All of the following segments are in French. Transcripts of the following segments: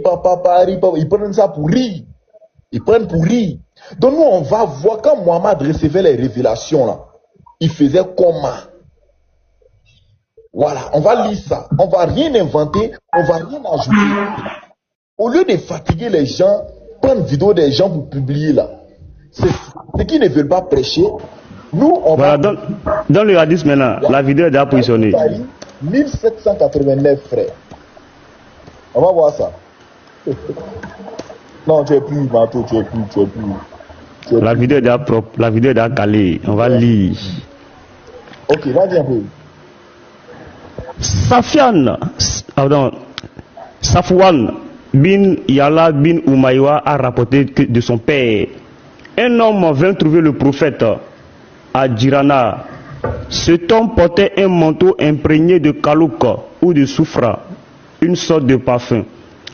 papa, ils prennent ça pour rire. Ils prennent pour rire. Donc nous, on va voir quand Mohamed recevait les révélations là, il faisait comment? Voilà, on va lire ça. On va rien inventer, on va rien ajouter. Au lieu de fatiguer les gens, prendre vidéo des gens pour publier là. C'est ceux qui ne veulent pas prêcher. Nous, on voilà, va... dans le hadith maintenant, la vidéo est déjà positionnée. 1789 frères. On va voir ça. Non, tu es plus, Mato, tu es plus. La vidéo est déjà propre, la vidéo est déjà calée. On va lire. Ok, vas-y un peu. Safwan bin Yala bin Umaywa a rapporté que de son père, un homme vint trouver le prophète à Djirana. Cet homme portait un manteau imprégné de kalouk ou de soufra, une sorte de parfum.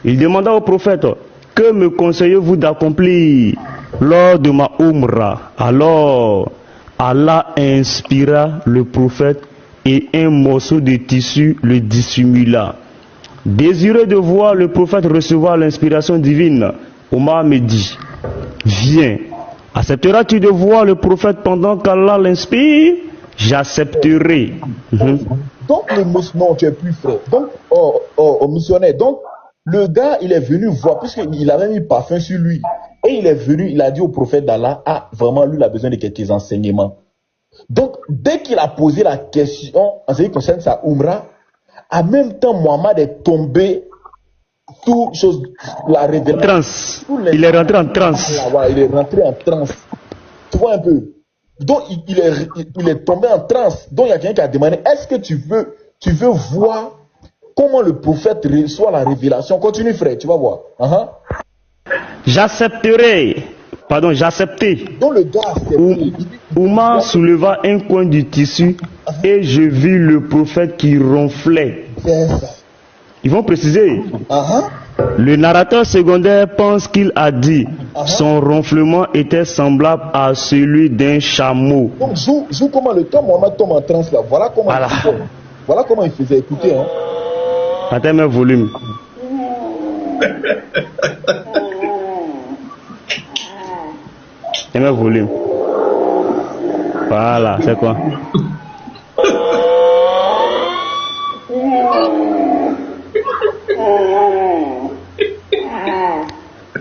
Il demanda au prophète: que me conseillez-vous d'accomplir lors de ma umrah? Alors Allah inspira le prophète et un morceau de tissu le dissimula. Désireux de voir le prophète recevoir l'inspiration divine, Omar me dit: viens, accepteras-tu de voir le prophète pendant qu'Allah l'inspire? J'accepterai. Donc le non, tu es plus frère. Donc au missionnaire. Donc le gars, il est venu voir, puisqu'il avait mis parfum sur lui. Et il est venu, il a dit au prophète d'Allah: ah, vraiment, lui, il a besoin de quelques enseignements. Donc, dès qu'il a posé la question en ce qui concerne sa umrah, en même temps, Mohamed est tombé toute chose, la révélation. Il est rentré en transe. Il est rentré en transe. Tu vois un peu? Donc, il est tombé en transe. Donc, il y a quelqu'un qui a demandé: est-ce que tu veux voir comment le prophète reçoit la révélation? Continue, frère, tu vas voir. J'accepterai. Pardon, j'acceptais. Donc, le gars accepté. Oumar souleva un coin du tissu et je vis le prophète qui ronflait. Ils vont préciser. Le narrateur secondaire pense qu'il a dit son ronflement était semblable à celui d'un chameau. Donc, joue comment le temps Mohamed tombe en transe là. Voilà comment il faisait. Écoutez. Attends, mes volumes. Et mes volumes. Voilà, c'est quoi?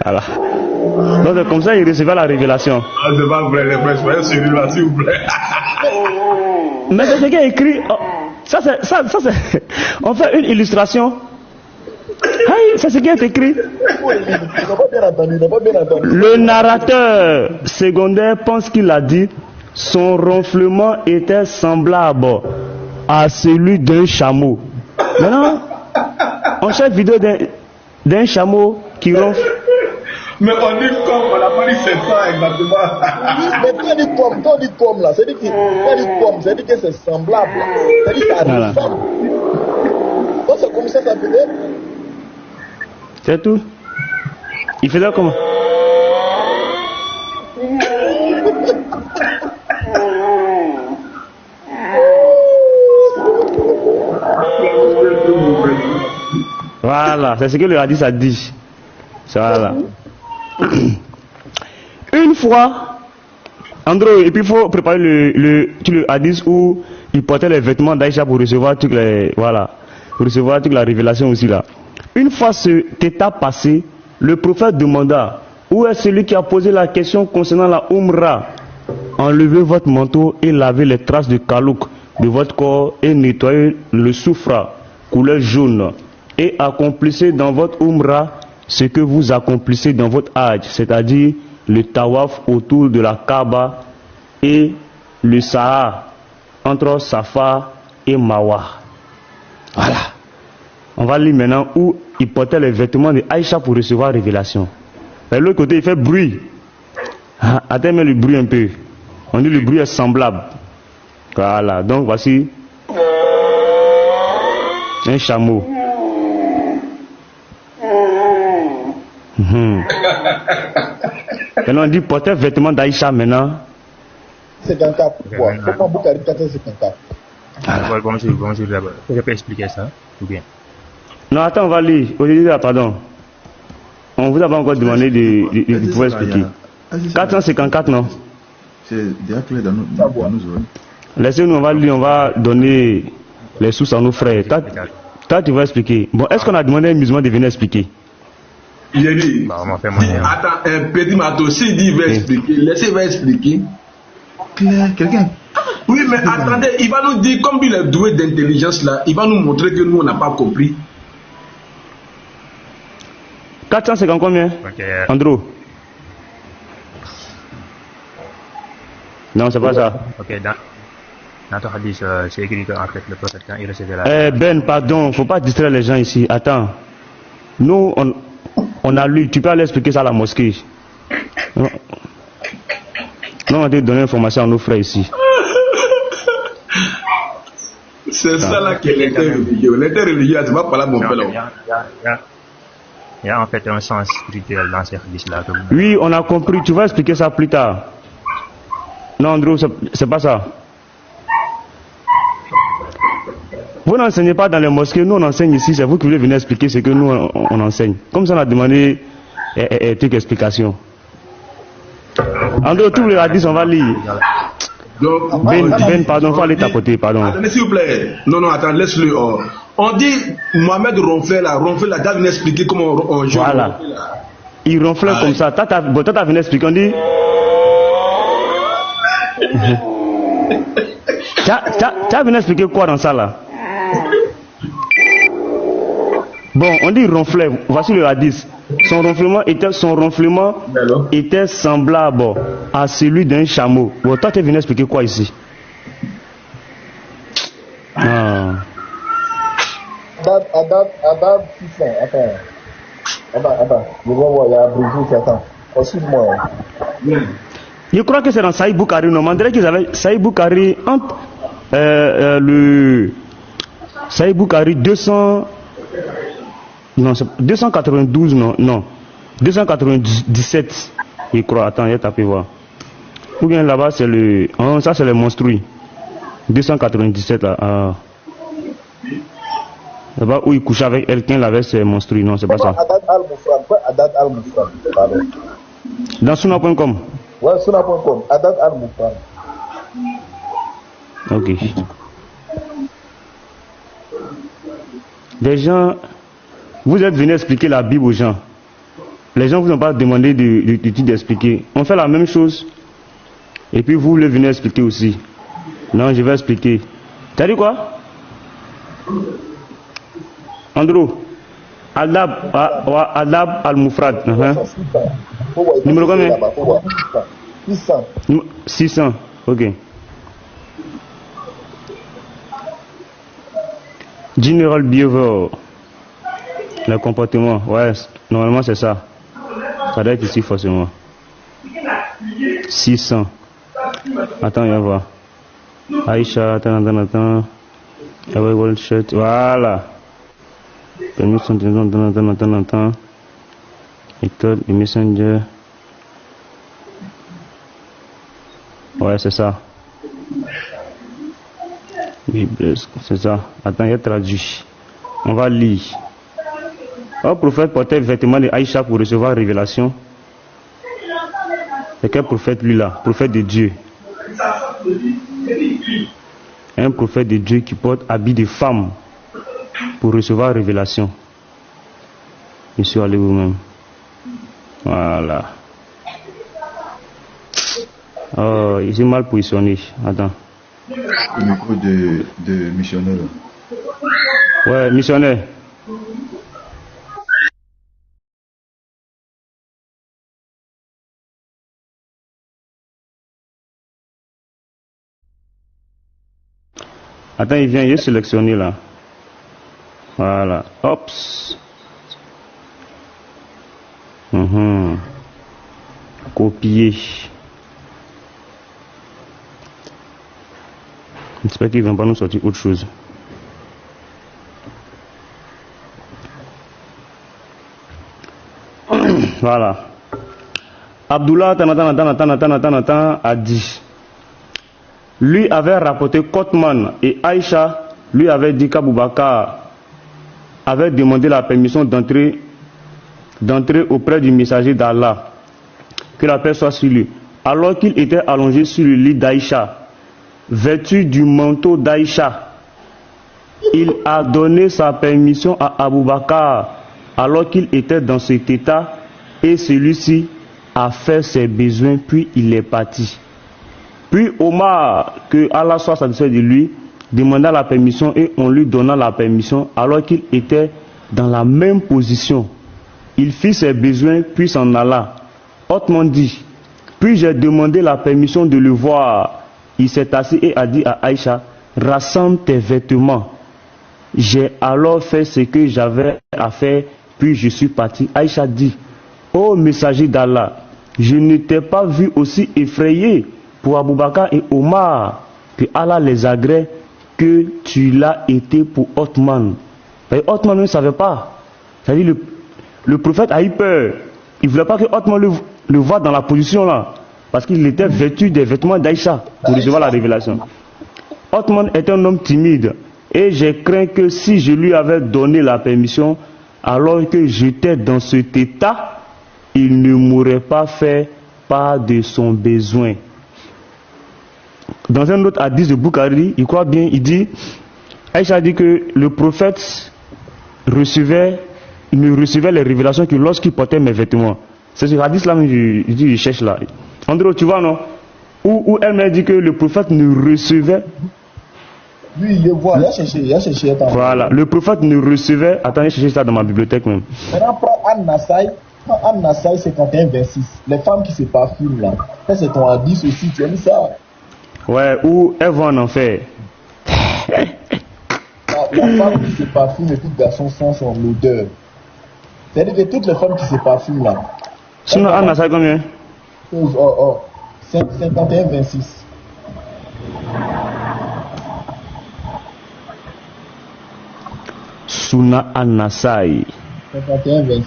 Voilà. Donc c'est comme ça il recevait la révélation. Ah, c'est pas vrai, les frères, celui-là, s'il vous plaît. Mais c'est ce qui est écrit. Oh, ça c'est. On fait une illustration. C'est ce qui est écrit. Le narrateur secondaire pense qu'il a dit son ronflement était semblable à celui d'un chameau. Maintenant, on cherche vidéo d'un chameau qui ronfle. Mais on dit comme, on n'a pas dit c'est ça exactement. Mais quand on dit comme là, c'est-à-dire que c'est semblable. C'est-à-dire que ça ressemble. Donc c'est comme ça faisait. C'est tout. Il faisait comment? Voilà, c'est ce que le hadith a dit. Voilà. Une fois, Andrew, et puis il faut préparer le hadith où il portait les vêtements d'Aïcha pour recevoir toute la révélation aussi là. Une fois cet état passé, le prophète demanda: où est celui qui a posé la question concernant la umrah? Enlevez votre manteau et lavez les traces de kalouk de votre corps et nettoyez le soufra, couleur jaune, et accomplissez dans votre umrah ce que vous accomplissez dans votre hajj, c'est-à-dire le tawaf autour de la Kaaba et le Sa'a entre Safa et Marwa. Voilà. On va lire maintenant où il portait les vêtements de Aïcha pour recevoir révélation. De l'autre côté, il fait bruit. Attends, le bruit un peu. On dit le bruit est semblable. Voilà. Donc voici un chameau. Maintenant on dit porter vêtements d'Aïcha maintenant. 54. Comment Boukari 454? Voilà. Bonjour, je peux expliquer ça ou bien? Non, attends, on va lire. Pardon. on vous a pas encore demandé de pouvoir expliquer. 454, non? C'est déjà clair dans nos oreilles. Laissez-nous, on va lire, on va donner les sources à nos frères. Toi, tu vas expliquer. Bon, est-ce qu'on a demandé à un musulman de venir expliquer? Il a dit, Bah, on m'a fait moyen. attends, un petit matos, s'il dit il va expliquer, laissez-moi expliquer. Claire, quelqu'un. Oui, mais attendez, il va nous dire, comme il est doué d'intelligence là, il va nous montrer que nous, on n'a pas compris. 450 combien? Ok, Andro? Non, c'est pas ça. ok, dans ton hadith, c'est écrit qu'en fait, le prophète, quand il recevait la... Ben, pardon, faut pas distraire les gens ici. Attends. Nous, on a lu, tu peux aller expliquer ça à la mosquée. Non, on va te donner l'information à nos frères ici. C'est ça là qui est l'interreligieux. L'interreligieux, tu vas parler à mon père là. Il y a en fait un sens spirituel dans ces hadiths-là. Oui, on a compris. Tu vas expliquer ça plus tard. Non, Andrew, c'est pas ça. Vous n'enseignez pas dans les mosquées, nous on enseigne ici. C'est vous qui voulez venir expliquer ce que nous on enseigne. Comme ça, on a demandé quelques explications. Andrew, tous les hadiths, on va lire. Donc, Ben, pardon, faut aller tapoter, pardon. Attendez, s'il vous plaît. Non, attends, laisse-le. On dit Mohamed ronflait là, t'as venu expliquer comment on joue. Voilà. Il ronflait comme ça. Toi, t'as venu expliquer, on dit. T'as venu expliquer quoi dans ça là? Bon, on dit ronflait. Voici le hadith. Son ronflement était semblable à celui d'un chameau. Bon, toi, tu es venu expliquer quoi ici? Adab 600, attends. Je vais voir, il y a Brigitte qui attend. Excuse-moi. Je crois que c'est dans Saïd Boukari. Non, on dirait qu'ils avaient Saïd Boukari entre le Saïd Boukari 200. Non, c'est 292, non. 297, je crois. Attends, il y a tapé voir. Ou bien là-bas, c'est le. Oh, ça, c'est le monstrueux. 297 là. Là-bas où il couchait avec quelqu'un, là-bas, c'est monstrueux. Non, c'est pas ça. Adad al-Mufran, pardon. Dans Suna.com. Ouais, Suna.com. Adad al-Mufran. Ok. Des gens. Vous êtes venu expliquer la Bible aux gens. Les gens vous ont pas demandé d'expliquer. On fait la même chose. Et puis vous voulez venir expliquer aussi. Non, je vais expliquer. T'as dit quoi? Andrew. Adab al-Mufrad. Numéro combien? 600. 600. Ok. General Behavior. Le comportement, ouais, normalement c'est ça. Ça doit être ici forcément. 600. Attends, il va voir. Aïcha, attends. Voilà. Permission, attends. Méthode, messenger. Ouais, c'est ça. Oui, c'est ça. Attends, il y a traduit. On va lire. Un prophète portait le vêtement de Aïcha pour recevoir révélation. C'est quel prophète lui là? Prophète de Dieu. Un prophète de Dieu qui porte habit de femme pour recevoir révélation. Monsieur, allez vous-même. Voilà. Oh, il est mal positionné. Attends. Le micro de missionnaire. Ouais, missionnaire. Attends, il est sélectionné là. Voilà. Ops. Copier. J'espère qu'ils ne vont pas nous sortir autre chose. Voilà. Abdullah a dit. Lui avait rapporté Kotman et Aïcha lui avait dit qu'Aboubakar avait demandé la permission d'entrer d'entrer auprès du messager d'Allah, que la paix soit sur lui. Alors qu'il était allongé sur le lit d'Aïcha, vêtu du manteau d'Aïcha, il a donné sa permission à Abu Bakr alors qu'il était dans cet état, et celui-ci a fait ses besoins, puis il est parti. Puis Omar, que Allah soit satisfait de lui, demanda la permission et on lui donna la permission alors qu'il était dans la même position. Il fit ses besoins puis s'en alla. Autrement dit, puis j'ai demandé la permission de le voir. Il s'est assis et a dit à Aïcha, rassemble tes vêtements. J'ai alors fait ce que j'avais à faire, puis je suis parti. Aïcha dit, ô messager d'Allah, je ne t'ai pas vu aussi effrayé pour Abu Bakr et Omar, que Allah les agrée, que tu l'as été pour Othman. Et Othman ne savait pas. C'est-à-dire le prophète a eu peur. Il ne voulait pas que Othman le voie dans la position là, parce qu'il était vêtu des vêtements d'Aïcha pour recevoir la révélation. Othman est un homme timide, et j'ai craint que si je lui avais donné la permission, alors que j'étais dans cet état, il ne m'aurait pas fait part de son besoin. Dans un autre hadith de Bukhari, il croit bien, il dit, Aïcha dit que le prophète ne recevait les révélations que lorsqu'il portait mes vêtements. C'est ce hadith là, je cherche là. Andro, tu vois non? Où elle m'a dit que le prophète ne recevait. Oui, il le voit, il a cherché. Voilà, le prophète ne recevait. Attendez, chercher ça dans ma bibliothèque même. Maintenant, prends An-Nasai. An-Nasai 51-26. Les femmes qui se parfument là. Ça, c'est ton hadith aussi, tu as mis ça. Ouais, où elles vont en enfer. La femme qui se parfume et tout garçon sent son odeur. C'est-à-dire que toutes les femmes qui se parfument là. Sinon, An-Nasai combien? 51-26. Sunna An-Nasai. 51-26.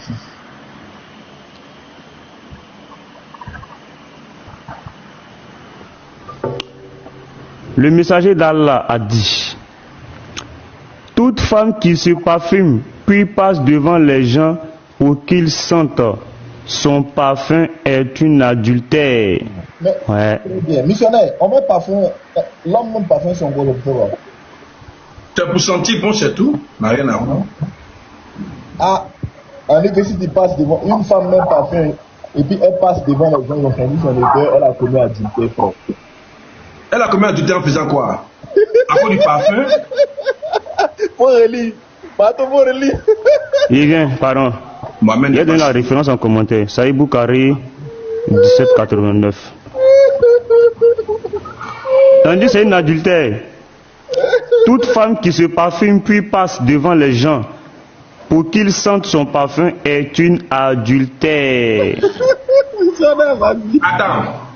Le messager d'Allah a dit, toute femme qui se parfume puis passe devant les gens pour qu'ils sentent son parfum est une adultère. Mais, ouais. Bien. Missionnaire, on met parfum, l'homme met parfum son gros pour. C'est pour sentir bon, c'est tout. Mais rien à voir. Ah, en fait, si tu passes devant une femme met parfum et puis elle passe devant les gens, ils ont son odeur, elle a commis adultère fort. Elle a commis adultère en faisant quoi? À cause du parfum? Faut relire. Pardon, faut relire. Il vient, pardon. Il a donné la référence en commentaire. Saïd Bukhari 1789. Tandis c'est une adultère. Toute femme qui se parfume puis passe devant les gens pour qu'ils sentent son parfum est une adultère.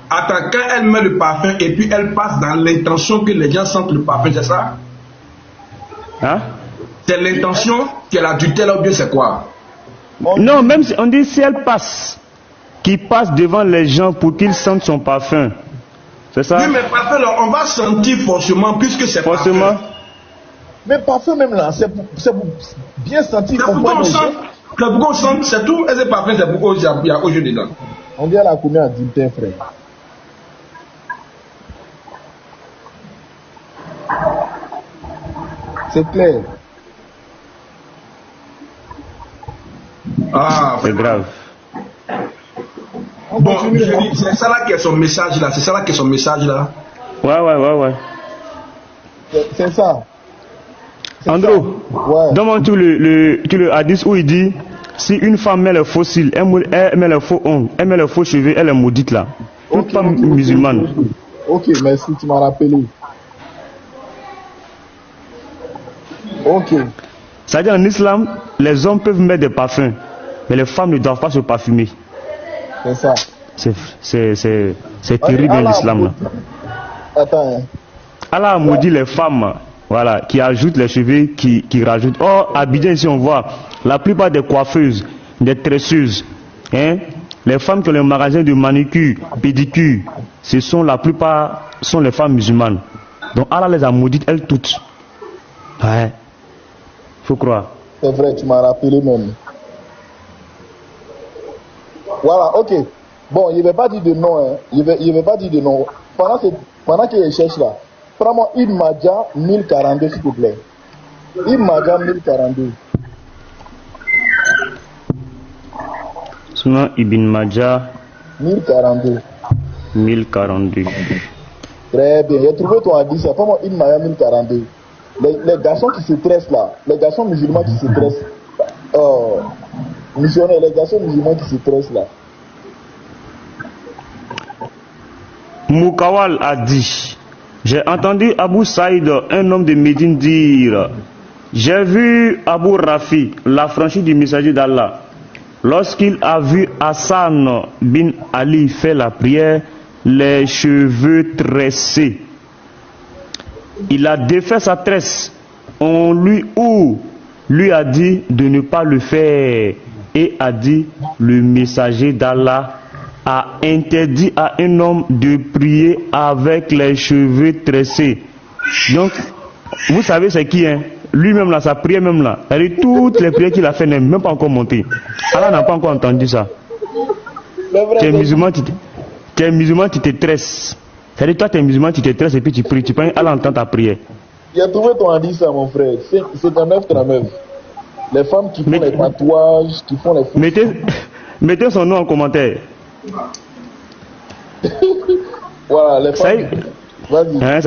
Attends, quand elle met le parfum et puis elle passe dans l'intention que les gens sentent le parfum, c'est ça? Hein? C'est l'intention qu'elle a l'adultère ou bien c'est quoi? Non, même si on dit si elle passe, qui passe devant les gens pour qu'ils sentent son parfum. C'est ça? Oui, mais parfum, là, on va sentir forcément puisque c'est forcément. Parfum. Mais parfum même là, c'est pour bien sentir qu'on voit les gens. C'est pourquoi on sent, c'est tout. Et c'est parfum, c'est pourquoi il y a au jeu dedans. On dit à la combien adultère, frère? C'est clair. Ah, c'est grave. Bon, c'est ça là qui est son message là. C'est ça là qui est son message là. Ouais. C'est ça. Andrew, ouais. Demande-tu le hadith où il dit si une femme met le faux cils, elle met le faux ongles, elle met le faux cheveux, elle est maudite là. Toute femme musulmane. Ok, merci, tu m'as rappelé. Ok. C'est-à-dire en islam, les hommes peuvent mettre des parfums, mais les femmes ne doivent pas se parfumer. C'est ça. C'est terrible dans l'islam là. Attends. Allah a maudit les femmes, voilà, qui ajoutent les cheveux, qui rajoutent. Or, à Abidjan ici on voit la plupart des coiffeuses, des tresseuses, hein, les femmes qui ont le magasin de manicure, pédicure, la plupart sont les femmes musulmanes. Donc Allah les a maudites elles toutes. Ouais. Faut croire. C'est vrai, tu m'as rappelé même. Voilà, ok. Bon, il ne va pas dire de nom, hein. Il ne va pas dire de nom. Pendant qu'il cherche là, prends-moi une Madja 1042, s'il te plaît. Une Madja 1042. Sinon, Ibn Majah 1042. 1042. Très bien. J'ai trouvé ton hadith, ça. Prends-moi une Madja 1042. Les garçons qui se tressent là, les garçons musulmans qui se tressent. Missionnaires, les garçons musulmans qui se tressent là. Moukawal a dit, j'ai entendu Abu Saïd, un homme de Médine, dire, j'ai vu Abu Rafi, l'affranchi du messager d'Allah, lorsqu'il a vu Hassan bin Ali faire la prière, les cheveux tressés. Il a défait sa tresse. On lui a dit de ne pas le faire et a dit, le messager d'Allah a interdit à un homme de prier avec les cheveux tressés. Donc, vous savez c'est qui, hein? Lui-même là, sa prière même là, toutes les prières qu'il a fait n'est même pas encore montées. Allah n'a pas encore entendu ça. Tu es musulman, tu te tresses. C'est-à-dire toi tu es musulman, tu te tresses et puis tu pries. Tu peux Allah entendre ta prière. J'ai trouvé ton hadith ça mon frère. C'est un 939. Les femmes qui font les tatouages, qui font les... Mettez son nom en commentaire. Voilà, les femmes... Vas-y. Hein,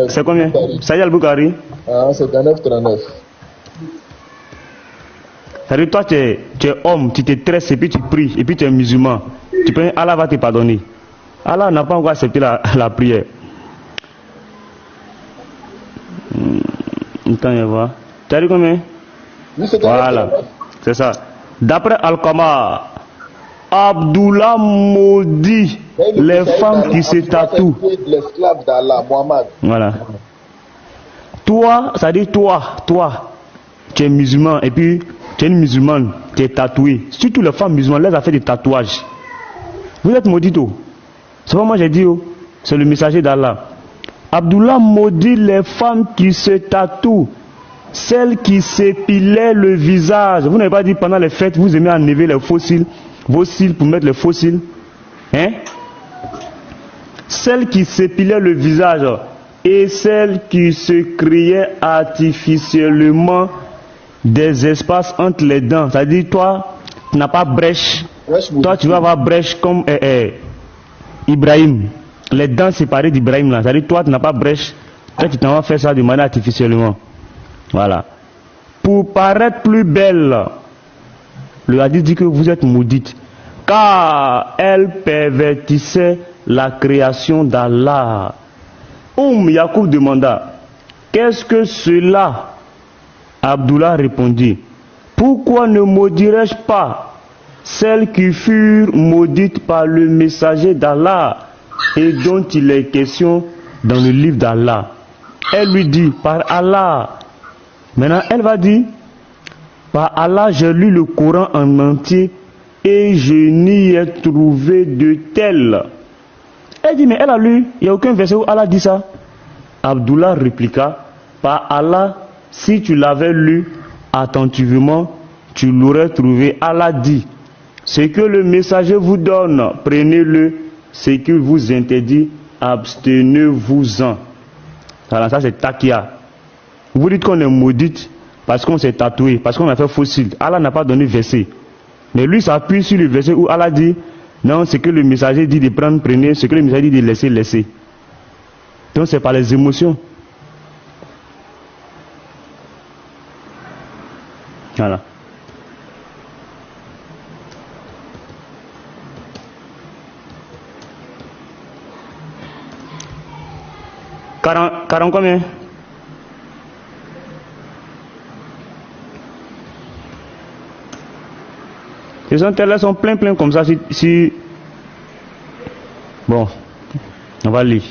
c'est combien? Saïd Al-Bukhari. Ah, c'est un 939. C'est-à-dire toi tu es homme, tu te tresses et puis tu pries, et puis tu es musulman. Tu peux, Allah va te pardonner. Allah n'a pas encore accepté la prière. Attends, on va voir. Tu as dit combien? Oui, c'est voilà, c'est ça. D'après Al-Qama, Abdullah maudit les femmes qui se tatouent. L'esclave d'Allah, Muhammad. Voilà. Toi, ça dit toi, tu es musulman et puis tu es une musulmane, tu es tatouée. Surtout les femmes musulmanes, elles ont fait des tatouages. Vous êtes maudits, oh. C'est pas moi j'ai dit, oh. C'est le messager d'Allah. Abdullah maudit les femmes qui se tatouent, celles qui s'épilaient le visage. Vous n'avez pas dit pendant les fêtes, vous aimez enlever les faux cils, vos cils pour mettre les faux cils, hein? Celles qui s'épilaient le visage et celles qui se créaient artificiellement des espaces entre les dents. C'est-à-dire toi, tu n'as pas brèche. Toi, tu vas avoir brèche comme Ibrahim. Les dents séparées d'Ibrahim là. C'est-à-dire toi, tu n'as pas brèche. Toi, tu t'en vas faire ça de manière artificiellement. Voilà. Pour paraître plus belle, le hadith dit que vous êtes maudite. Car elle pervertissait la création d'Allah. Yacoub demanda, qu'est-ce que cela? Abdullah répondit, pourquoi ne maudirais-je pas celles qui furent maudites par le messager d'Allah et dont il est question dans le livre d'Allah? Elle lui dit, par Allah. Maintenant, elle va dire, par Allah, j'ai lu le Coran en entier et je n'y ai trouvé de tel. Elle dit, mais elle a lu, il n'y a aucun verset où Allah dit ça. Abdullah répliqua, par Allah, si tu l'avais lu attentivement, tu l'aurais trouvé. Allah dit, ce que le messager vous donne, prenez-le, ce qu'il vous interdit, abstenez-vous-en. Alors ça c'est takia. Vous dites qu'on est maudite parce qu'on s'est tatoué, parce qu'on a fait fossile. Allah n'a pas donné verset. Mais lui s'appuie sur le verset où Allah dit, non, ce que le messager dit de prendre, prenez, ce que le messager dit de laisser, laissez. Donc c'est par les émotions. Voilà. Quarante combien? Les intérêts sont plein comme ça. Si... Bon, on va lire.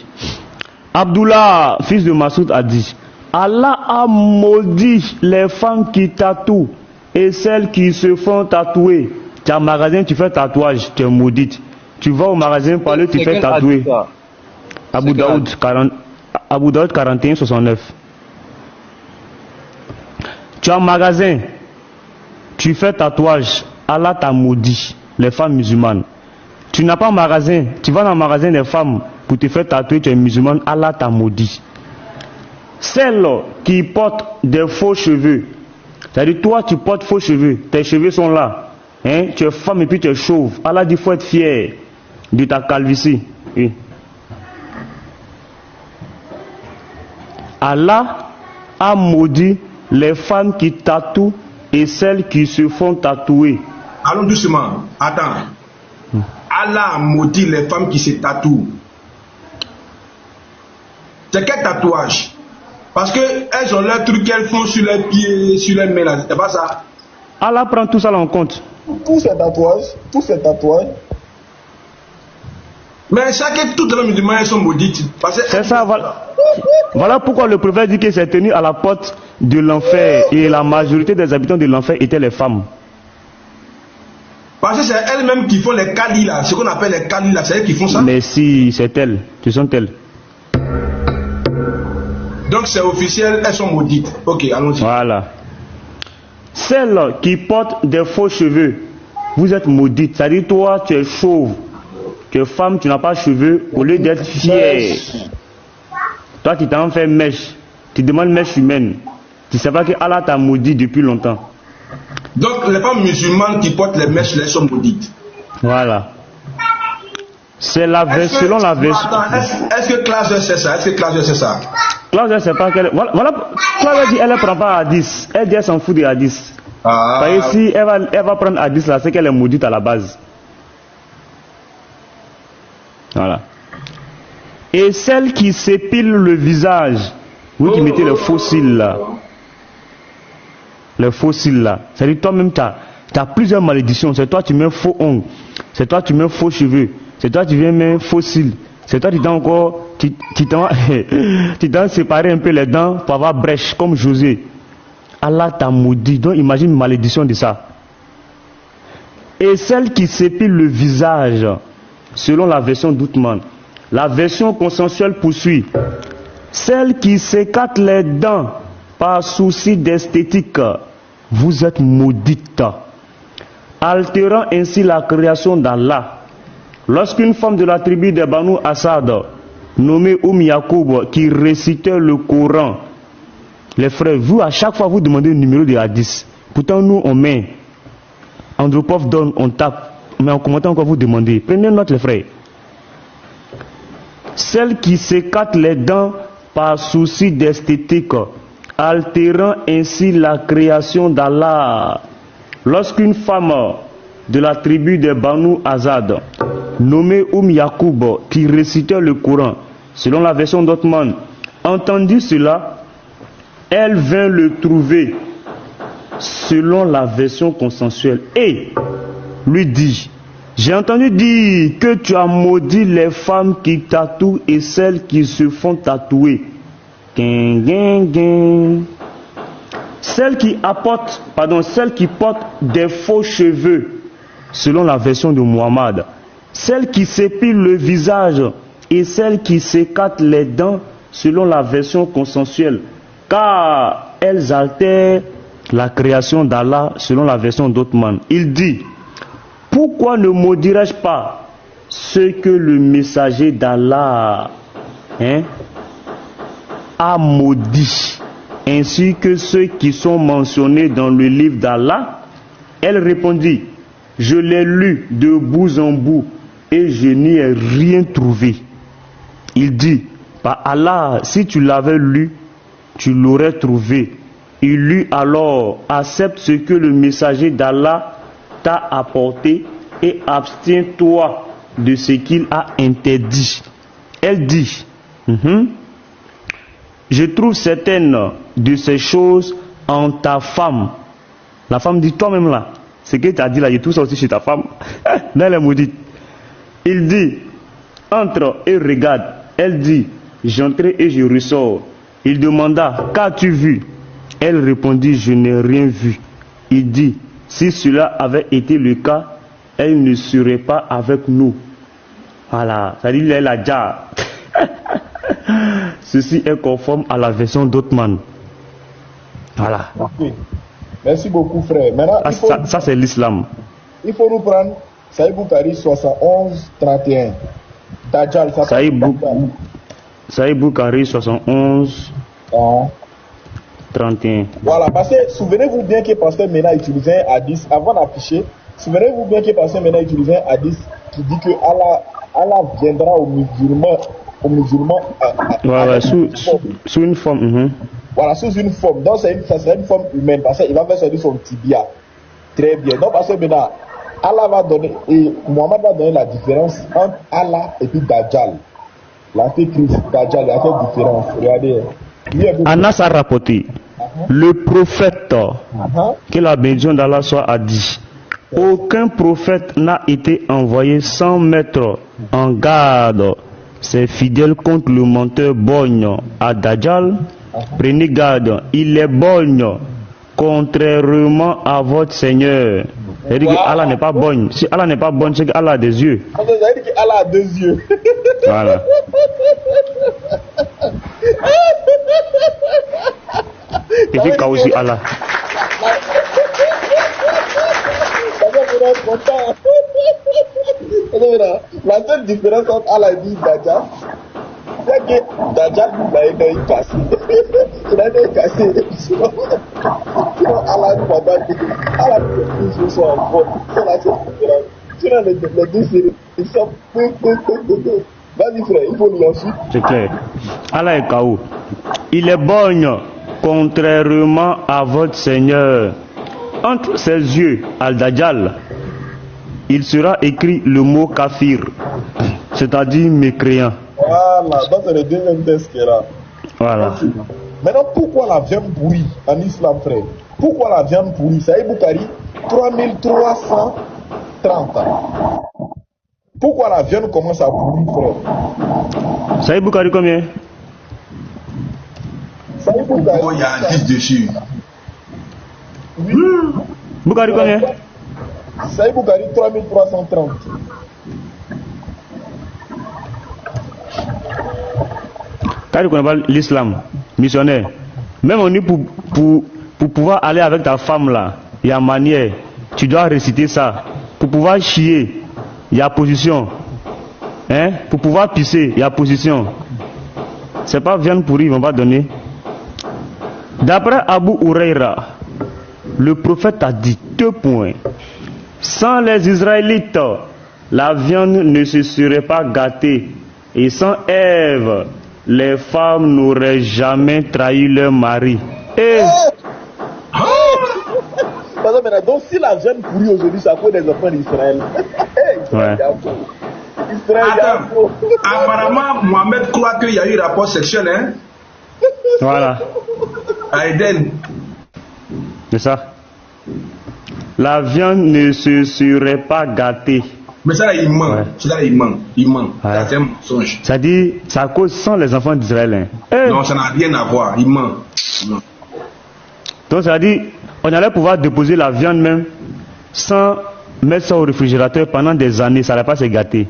Abdullah, fils de Massoud, a dit, Allah a maudit les femmes qui tatouent et celles qui se font tatouer. Tu as un magasin, tu fais tatouage, tu es maudite. Tu vas au magasin parler, tu fais tatouer. Abu Daoud 41 69. Tu as un magasin, tu fais tatouage, Allah t'a maudit. les femmes musulmanes. Tu n'as pas un magasin, tu vas dans le magasin des femmes pour te faire tatouer, tu es musulmane, Allah t'a maudit. Celles qui portent des faux cheveux, c'est-à-dire toi tu portes faux cheveux, tes cheveux sont là, hein? Tu es femme et puis tu es chauve. Allah dit il faut être fier de ta calvitie. Oui. Allah a maudit les femmes qui tatouent et celles qui se font tatouer. Allons doucement. Attends. Allah a maudit les femmes qui se tatouent. C'est quel tatouage? Parce qu'elles ont leur truc qu'elles font sur les pieds, sur les mains. C'est pas ça? Allah prend tout ça en compte. Tous ces tatouages. Mais toutes les musulmanes elles sont maudites. C'est ça, voilà. Voilà pourquoi le prophète dit que c'est tenu à la porte de l'enfer et la majorité des habitants de l'enfer étaient les femmes. Parce que c'est elles-mêmes qui font les kalis là, ce qu'on appelle les kalis là, c'est elles qui font ça. Mais si, c'est elles, ce sont elles. Donc c'est officiel, elles sont maudites. Ok, allons-y. Voilà. Celles qui portent des faux cheveux, vous êtes maudites. C'est-à-dire toi, tu es chauve, tu es femme, tu n'as pas de cheveux, au lieu d'être fière. Toi, tu t'en fais mèche. Tu demandes mèche humaine. Tu ne sais pas que Allah t'a maudit depuis longtemps. Donc, les femmes musulmanes qui portent les mèches, elles sont maudites. Voilà. C'est la version, selon la version. Est-ce que Classe c'est ça? Est-ce que Classe c'est ça? Classe c'est pas qu'elle. Voilà. Classe dit, elle ne prend pas Hadith. Elle dit, elle s'en fout de Hadith. Parce que si elle va prendre Hadith là, c'est qu'elle est maudite à la base. Voilà. Et celle qui s'épile le visage, vous qui mettez les fossiles là, c'est-à-dire toi-même tu as plusieurs malédictions. C'est toi tu mets faux ongles, c'est toi tu mets faux cheveux, c'est toi tu viens mettre faux cils, c'est toi tu t'en encore, tu t'en séparé un peu les dents pour avoir brèche comme José. Allah t'a maudit, donc imagine une malédiction de ça. Et celle qui s'épile le visage, selon la version d'Outman. La version consensuelle poursuit. Celle qui s'écarte les dents par souci d'esthétique, vous êtes maudite, altérant ainsi la création d'Allah. Lorsqu'une femme de la tribu des Banu Assad, nommée Yacoub, qui récitait le Coran, les frères, vous à chaque fois vous demandez le numéro de hadith. Pourtant nous on met, Andropov donne, on tape, mais en commentant encore vous demandez. Prenez note les frères. Celle qui s'écarte les dents par souci d'esthétique, altérant ainsi la création d'Allah. Lorsqu'une femme de la tribu des Banu Azad, nommée Yacoub, qui récitait le Coran, selon la version d'Othman, entendit cela, elle vint le trouver, selon la version consensuelle, et lui dit: j'ai entendu dire que tu as maudit les femmes qui tatouent et celles qui se font tatouer. Celles qui portent des faux cheveux, selon la version de Muhammad. Celles qui s'épilent le visage et celles qui s'écartent les dents, selon la version consensuelle. Car elles altèrent la création d'Allah, selon la version d'Othman. Il dit: pourquoi ne maudirais-je pas ce que le messager d'Allah a maudit, ainsi que ceux qui sont mentionnés dans le livre d'Allah? Elle répondit: je l'ai lu de bout en bout et je n'y ai rien trouvé. Il dit: par Allah, si tu l'avais lu, tu l'aurais trouvé. Il lut alors: accepte ce que le messager d'Allah t'a apporté et abstiens-toi de ce qu'il a interdit. Elle dit: je trouve certaines de ces choses en ta femme. La femme dit: toi-même là, ce que tu as dit là, je trouve ça aussi chez ta femme. Dans les maudites. Il dit: entre et regarde. Elle dit: j'entrai et je ressors. Il demanda: qu'as-tu vu? Elle répondit: je n'ai rien vu. Il dit: si cela avait été le cas, elle ne serait pas avec nous. Voilà, ça dit elle a déjà. Ceci est conforme à la version d'Othman. Voilà. Okay. Merci beaucoup, frère. Maintenant, ça c'est l'islam. Il faut nous prendre Saïd Boukari 71 31. Dajjal, ça Saïd Boukari 71 31. Voilà, parce que souvenez-vous bien que Pasteur Mena utilisait un hadith avant d'afficher. Souvenez-vous bien que Pasteur Mena utilisait un hadith qui dit que Allah viendra aux musulmans. Voilà, sous une forme. Voilà, sous une forme. Donc ça serait une forme humaine parce qu'il va faire sortir son tibia. Très bien. Donc Pasteur Mena, Allah va donner, et Mohamed va donner la différence entre Allah et puis Dajjal. L'antéchrist, Dajjal, il y a cette différence. Regardez. Anas a rapporté, le prophète, que la bénédiction d'Allah soit, a dit, aucun prophète n'a été envoyé sans mettre en garde ses fidèles contre le menteur borgne à Dajjal. Prenez garde, il est borgne, contrairement à votre Seigneur. C'est-à-dire que Allah n'est pas borgne. Si Allah n'est pas borgne, c'est qu'Allah a des yeux. Ça veut dire qu'Allah a deux yeux. Voilà. Et puis quand aussi Allah. La seule différence entre Allah et Dajjal, c'est que Dajjal il a une œil cassé. Il a un œil cassé. Sinon Allah ne va pas dire. Allah ne peut plus en forme. C'est la seule différence. Sinon les deux ils sont Vas-y frère, il faut lire ensuite. C'est clair. Allah est KO. Il est borgne, contrairement à votre Seigneur. Entre ses yeux, Al-Dajjal, il sera écrit le mot kafir, c'est-à-dire mécréant. Voilà, donc c'est le deuxième test qui est là. Voilà. Maintenant, pourquoi la viande pourrie en islam, frère? Pourquoi la viande pourrie? Saïd Boukari, 3330. Pourquoi la viande commence à pourrir, frère? Saïd Boukari combien? Saïd Boukari. Oh, il y a un 10 dessus. Oui. Boukari combien? Saïd Boukari, 3330. Quand tu connais pas l'islam, missionnaire, même on dit pour pouvoir aller avec ta femme là, il y a manière, tu dois réciter ça. Pour pouvoir chier, il y a position. Hein? Pour pouvoir pisser, il y a position. C'est pas viande pourrie, ils vont pas donner. D'après Abu Huraira, le prophète a dit 2 points. Sans les Israélites, la viande ne se serait pas gâtée. Et sans Ève, les femmes n'auraient jamais trahi leur mari. Et... Donc si la viande pourrit aujourd'hui, ça cause des enfants d'Israël. Ouais. Attends, apparemment, Mohamed croit qu'il y a eu rapport sexuel, hein? Voilà. À Eden. C'est ça. La viande ne se serait pas gâtée. Mais ça là, il ment. Ouais. Ça là, il ment. Il ment. Ouais. C'est un mensonge. Ça dit, ça cause sans les enfants d'Israël. Hein. Non, ça n'a rien à voir. Il ment. Non. Donc ça dit, on allait pouvoir déposer la viande même sans mettre ça au réfrigérateur pendant des années, ça n'allait pas se gâter.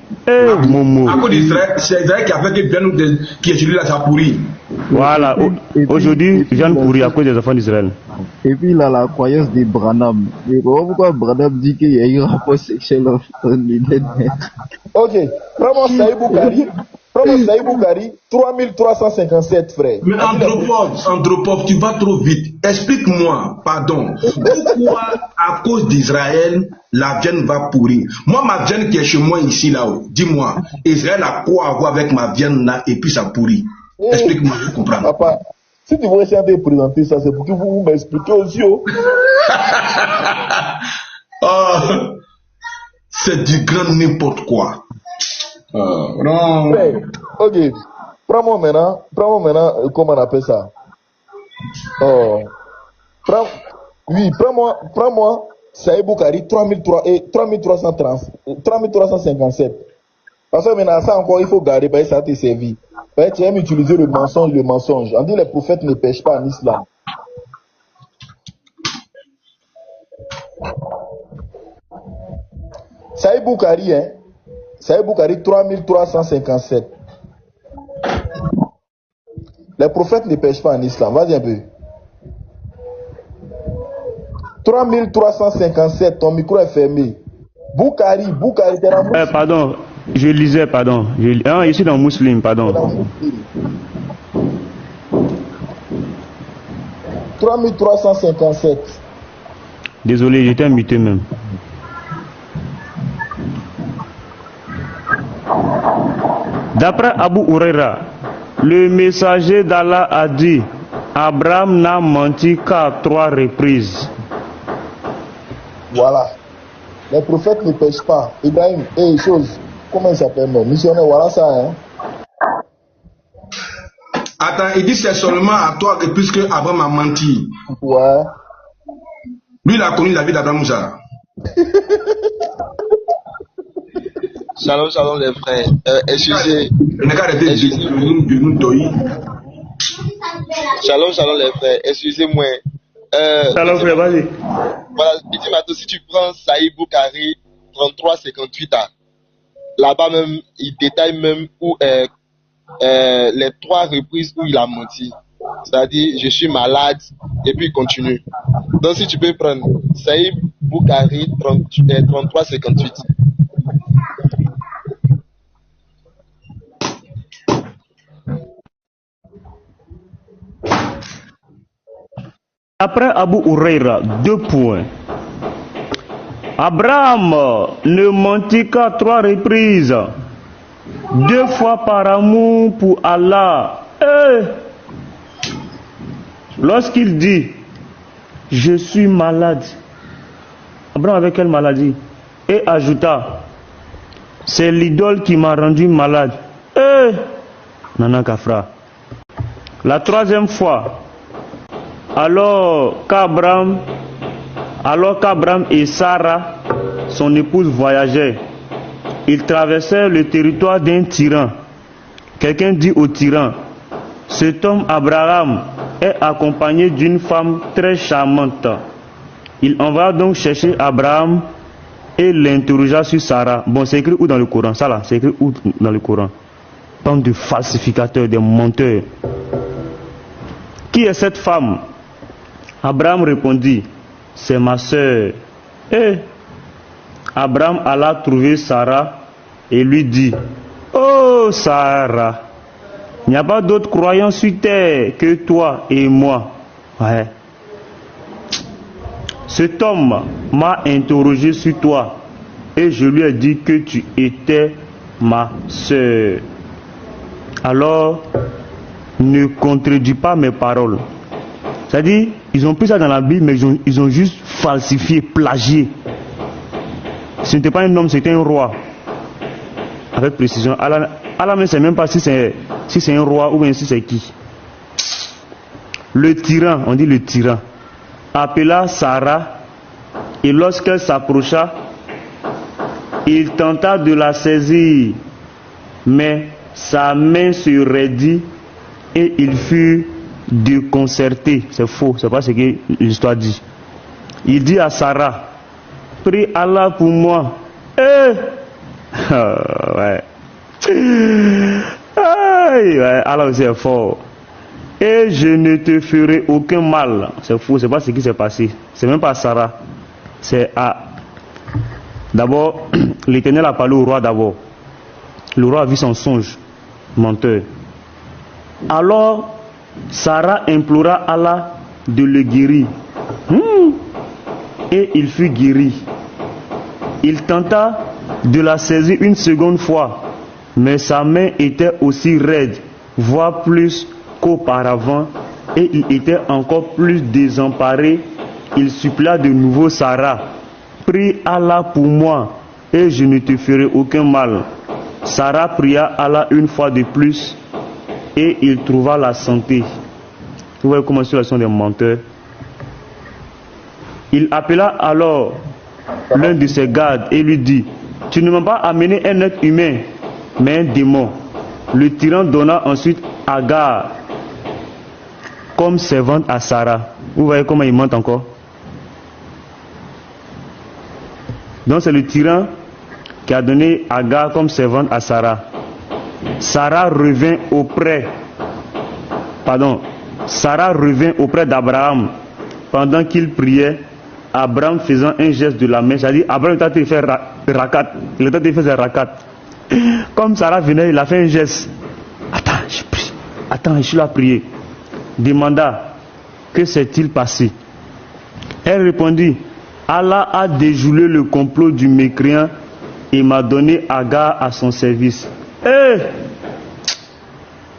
Momo. À cause d'Israël, c'est Israël qui a fait que viande qui est celui-là, ça pourrit. Voilà, aujourd'hui, viande pourrie à cause des enfants d'Israël. Et puis là, la croyance des Branham. Et pourquoi Branham dit qu'il y a eu un rapport sexuel en Eden? Ok, prends-moi Saïd Boukari. Prends-moi Saïd Boukari, 3357 frères. Mais anthropophe, tu vas trop vite. Explique-moi, pardon, pourquoi à cause d'Israël, la viande va pourrir? Moi, ma viande qui est chez moi ici, là-haut, dis-moi, Israël a quoi à voir avec ma viande là et puis ça pourrit? Explique-moi, je comprends. Papa, si tu veux essayer de présenter ça, c'est pour que vous m'expliquez aussi. Oh, c'est du grand n'importe quoi. Non. Ouais, ok, prends-moi maintenant, comment on appelle ça? Prends-moi Saïd Boukari 3357. Parce que maintenant, ça encore, il faut garder, parce que ça t'a servi. Parce que tu aimes utiliser le mensonge. On dit les prophètes ne pêchent pas en islam. Saïd Boukari, 3357. Les prophètes ne pêchent pas en islam. Vas-y un peu. 3357, ton micro est fermé. Boukari, t'es dans Mousseline. Pardon, je lisais, pardon. Je suis dans Mousseline, pardon. 3357. Désolé, j'étais muté même. D'après Abu Huraira, le messager d'Allah a dit, Abraham n'a menti qu'à 3 reprises. Voilà. Les prophètes ne pêchent pas. Ibrahim, comment il s'appelle, non? Missionnaire, voilà ça, hein. Attends, il dit c'est seulement à toi que puisque Abraham a menti. Ouais. Lui, il a connu la vie d'Abraham Moussa. Shalom, shalom les frères. Excusez. Shalom, shalom les frères. Excusez-moi. Shalom frère, vas-y. Voilà, Petit Mato, si tu prends Saïd Boukari 33-58, là-bas même, il détaille même où les 3 reprises où il a menti. C'est-à-dire, je suis malade, et puis il continue. Donc si tu peux prendre Saïd Boukari 33-58. Après Abu Huraira, 2 points. Abraham ne mentit qu'à 3 reprises. 2 fois par amour pour Allah. Lorsqu'il dit, je suis malade. Abraham avait quelle maladie? Et ajouta, c'est l'idole qui m'a rendu malade. Nana Kafra. La 3e fois, alors qu'Abraham et Sarah, son épouse, voyageaient, ils traversaient le territoire d'un tyran. Quelqu'un dit au tyran, cet homme Abraham est accompagné d'une femme très charmante. Il envoya donc chercher Abraham et l'interrogea sur Sarah. Bon, c'est écrit où dans le Coran? Ça là, c'est écrit où dans le Coran? Bande de falsificateurs, de menteurs. Qui est cette femme? Abraham répondit, c'est ma sœur. Abraham alla trouver Sarah et lui dit, oh Sarah, il n'y a pas d'autre croyant sur terre que toi et moi. Ouais. Cet homme m'a interrogé sur toi et je lui ai dit que tu étais ma sœur. Alors, ne contredis pas mes paroles. C'est-à-dire, ils ont pris ça dans la Bible, mais ils ont juste falsifié, plagié. Ce n'était pas un homme, c'était un roi. Avec précision. Allah ne sait même pas si c'est un roi ou bien si c'est qui. Le tyran, on dit le tyran, appela Sarah et lorsqu'elle s'approcha, il tenta de la saisir, mais sa main se raidit et il fut déconcerté. C'est faux, c'est pas ce que l'histoire dit. Il dit à Sarah, prie Allah pour moi. Ouais. Ouais, Allah aussi est fort. Et je ne te ferai aucun mal. C'est faux, c'est pas ce qui s'est passé. C'est même pas à Sarah. C'est à... D'abord, l'Éternel a parlé au roi d'abord. Le roi a vu son songe. Menteur. Alors, Sarah implora Allah de le guérir. Et il fut guéri. Il tenta de la saisir une seconde fois, mais sa main était aussi raide, voire plus qu'auparavant, et il était encore plus désemparé. Il supplia de nouveau Sarah, prie Allah pour moi, et je ne te ferai aucun mal. Sarah pria Allah une fois de plus, et il trouva la santé. Vous voyez comment ceux-là sont des menteurs. Il appela alors l'un de ses gardes et lui dit, tu ne m'as pas amené un être humain, mais un démon. Le tyran donna ensuite Agar comme servante à Sarah. Vous voyez comment il ment encore. Donc c'est le tyran qui a donné Agar comme servante à Sarah. Sarah revint auprès d'Abraham pendant qu'il priait Abraham faisant un geste de la main, c'est-à-dire Abraham est en train de faire rakat. Il est en train de faire ses rakat. Comme Sarah venait, il a fait un geste. Attends, je prie. Attends, je suis là à prier. Demanda, que s'est-il passé? Elle répondit, Allah a déjoulé le complot du mécréant et m'a donné Agar à son service.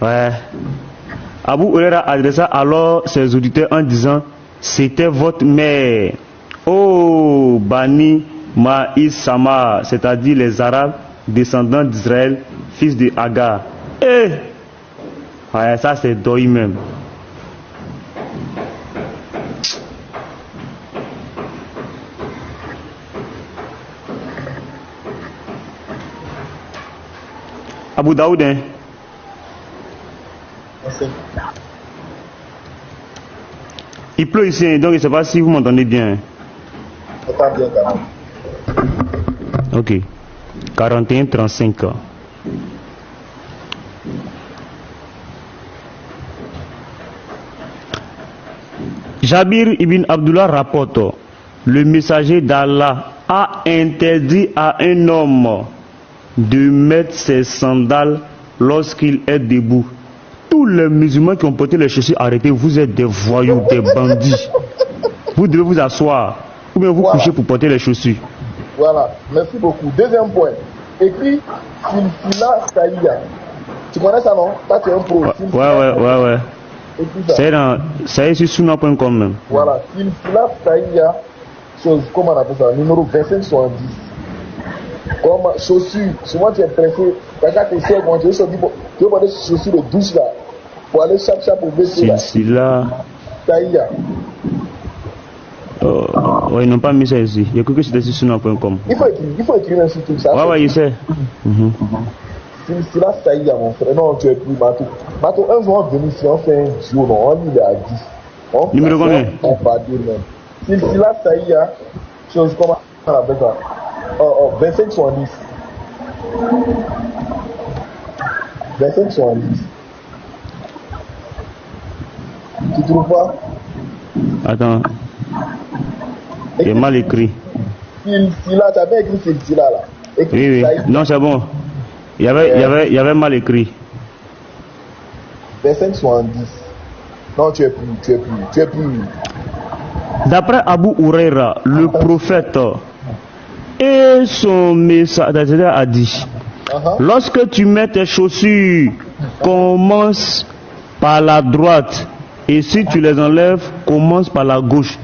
Ouais. Abu Huraira adressa alors ses auditeurs en disant, c'était votre mère. Oh, Bani Ma'is Sama, c'est-à-dire les Arabes, descendants d'Israël, fils de Agar. Ouais, ça c'est Doi même. Abu Daoud, hein? Il pleut ici, donc je ne sais pas si vous m'entendez bien. Bien, ok. 41-35. Jabir ibn Abdullah rapporte, le messager d'Allah a interdit à un homme de mettre ses sandales lorsqu'il est debout. Tous les musulmans qui ont porté les chaussures, arrêtez, vous êtes des voyous, des bandits. Vous devez vous asseoir ou bien vous coucher pour porter les chaussures. Voilà, merci beaucoup. Deuxième point, écrit Silsila Saïya. Tu connais ça, non? Ça, tu es un pro. Ouais. C'est sur Suna.com même. Voilà, Silsila Saïya, comment on appelle ça? Numéro 2570. Comme chaussures, souvent tu es pressé, quand tu sais quand tu veux porter des chaussures de douche là, pour aller chaque au baisser là. Silsila Saïya. Ouais, ils n'ont pas mis ça ici. Il y a que c'était sur Suna.com. Il faut écrire un truc ça. Ouais, il sait. Silsila Saïya, mon frère. Non, tu es plus Mato. Mato, un jour on venu ici, on fait un duo, non, on il est à 10. Numéro combien? On va dire même. Silsila Saïya, chose comment on appelle ça? 25-70. 25-70. Tu trouves pas? Attends. Il est mal écrit. Silsila, tu as bien écrit Silsila là. Oui. Non, c'est bon. Il y avait mal écrit. 25-70. Non, tu es plus. D'après Abu Huraira, le prophète et son messager a dit, lorsque tu mets tes chaussures, commence par la droite, et si tu les enlèves, commence par la gauche.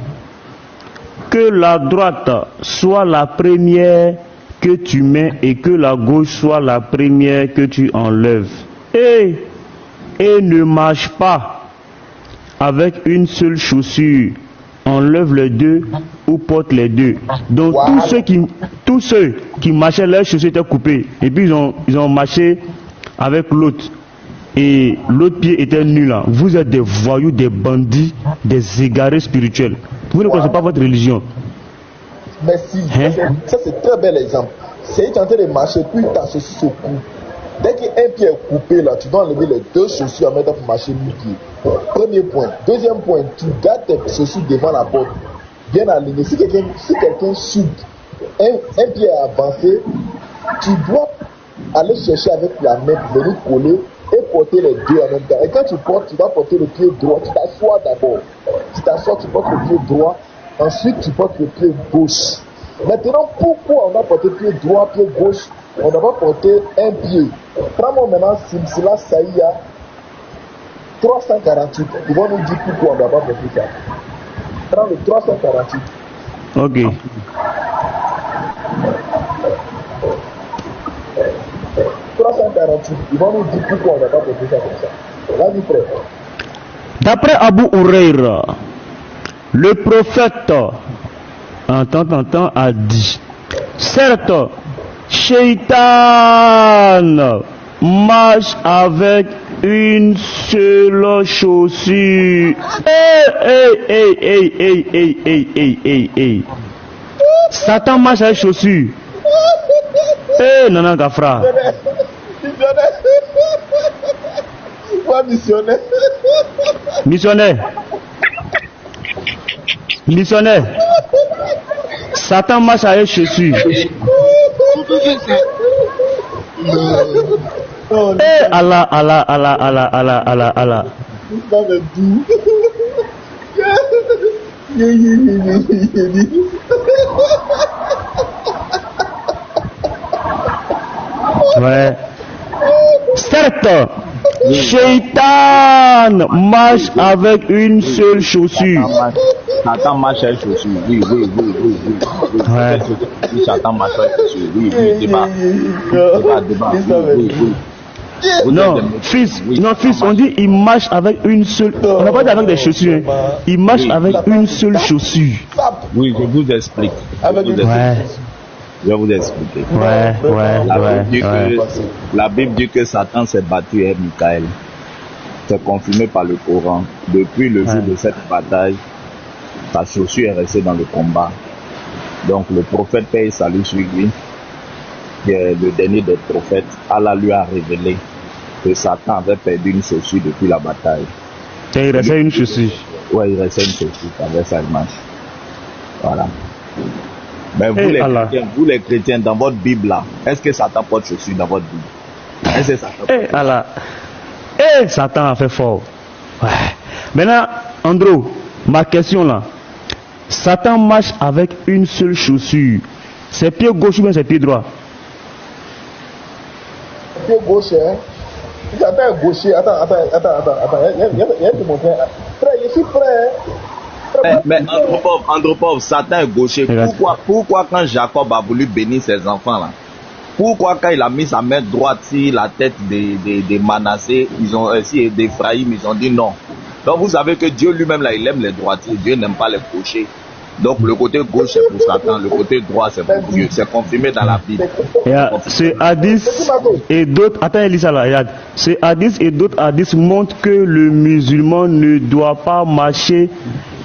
Que la droite soit la première que tu mets et que la gauche soit la première que tu enlèves. Et ne marche pas avec une seule chaussure. Enlève les deux ou porte les deux. Donc tous ceux qui marchaient, leurs chaussures étaient coupées. Et puis ils ont marché avec l'autre. Et l'autre pied était nu là. Vous êtes des voyous, des bandits, des égarés spirituels. Vous ne connaissez pas votre religion. Merci. Ça c'est un très bel exemple. C'est en train de marcher, puis ta chaussure se coupe. Dès qu'un pied est coupé là, tu dois enlever les deux chaussures à mettre pour marcher nu-pied. Premier point. Deuxième point, tu gardes tes chaussures devant la porte, bien alignées. Si quelqu'un shoot, un pied est avancé, tu dois aller chercher avec la main, venir coller et porter les deux en même temps. Et quand tu portes, tu vas porter le pied droit. Tu t'assois d'abord. Tu t'assois, tu portes le pied droit. Ensuite, tu portes le pied gauche. Maintenant, pourquoi on a porté pied droit, pied gauche? On n'a pas porté un pied. Prends-moi maintenant Silsila Saïya 348. Ils vont nous dire pourquoi on n'a pas porté ça. Prends le 348. Ok. Ils vont nous dire pourquoi on n'a pas porté ça comme ça. Vas-y, frère. D'après Abu Huraira, le prophète, en temps a dit, certes, Shaitan marche avec une seule chaussure. Hey. Satan marche avec chaussure. Nana Gafra. Missionnaire. Satan marche avec chaussures. On peut faire ça. Non. Eh, Allah, Allah, Allah, Allah, Allah, Allah, Allah. Ouais. Certes, Shaitan marche avec une seule chaussure. Satan marche avec chaussure. Oui. Ouais. Satan marche avec chaussure. Oui, débat. Oui. Non, fils, on dit il marche avec une seule. On n'a pas dit avec des chaussures. Hein. Il marche avec une seule chaussure. Oui, je vous explique. Je vais vous expliquer. La Bible dit que Satan s'est battu avec Michael. C'est confirmé par le Coran. Depuis le jour de cette bataille, sa chaussure est restée dans le combat. Donc le prophète paix et salut sur lui, qui est le dernier des prophètes, Allah lui a révélé que Satan avait perdu une chaussure depuis la bataille. Et il restait une chaussure. Oui, il restait une chaussure avec sa marche. Voilà. Mais vous les chrétiens, dans votre Bible là, est-ce que Satan porte chaussures dans votre Bible? Est-ce que Satan Allah. Satan a fait fort. Ouais. Maintenant, Andro, ma question là. Satan marche avec une seule chaussure. C'est pied gauche ou bien c'est pied droit? Pied gauche, hein? Satan est gaucher. Attends. Il y a te montrer. Frère, je suis prêt. Mais Andropov, Satan est gaucher. Pourquoi quand Jacob a voulu bénir ses enfants là, pourquoi quand il a mis sa main droite sur la tête des Manassé, ils ont aussi d'Ephraïm, ils ont dit non. Donc vous savez que Dieu lui-même là, il aime les droitiers, Dieu n'aime pas les gauchers. Donc le côté gauche c'est pour Satan, le côté droit c'est pour Dieu. C'est confirmé dans la Bible. Ce hadith et d'autres, attends Elisa là, regarde. Ce hadith et d'autres hadiths montrent que le musulman ne doit pas marcher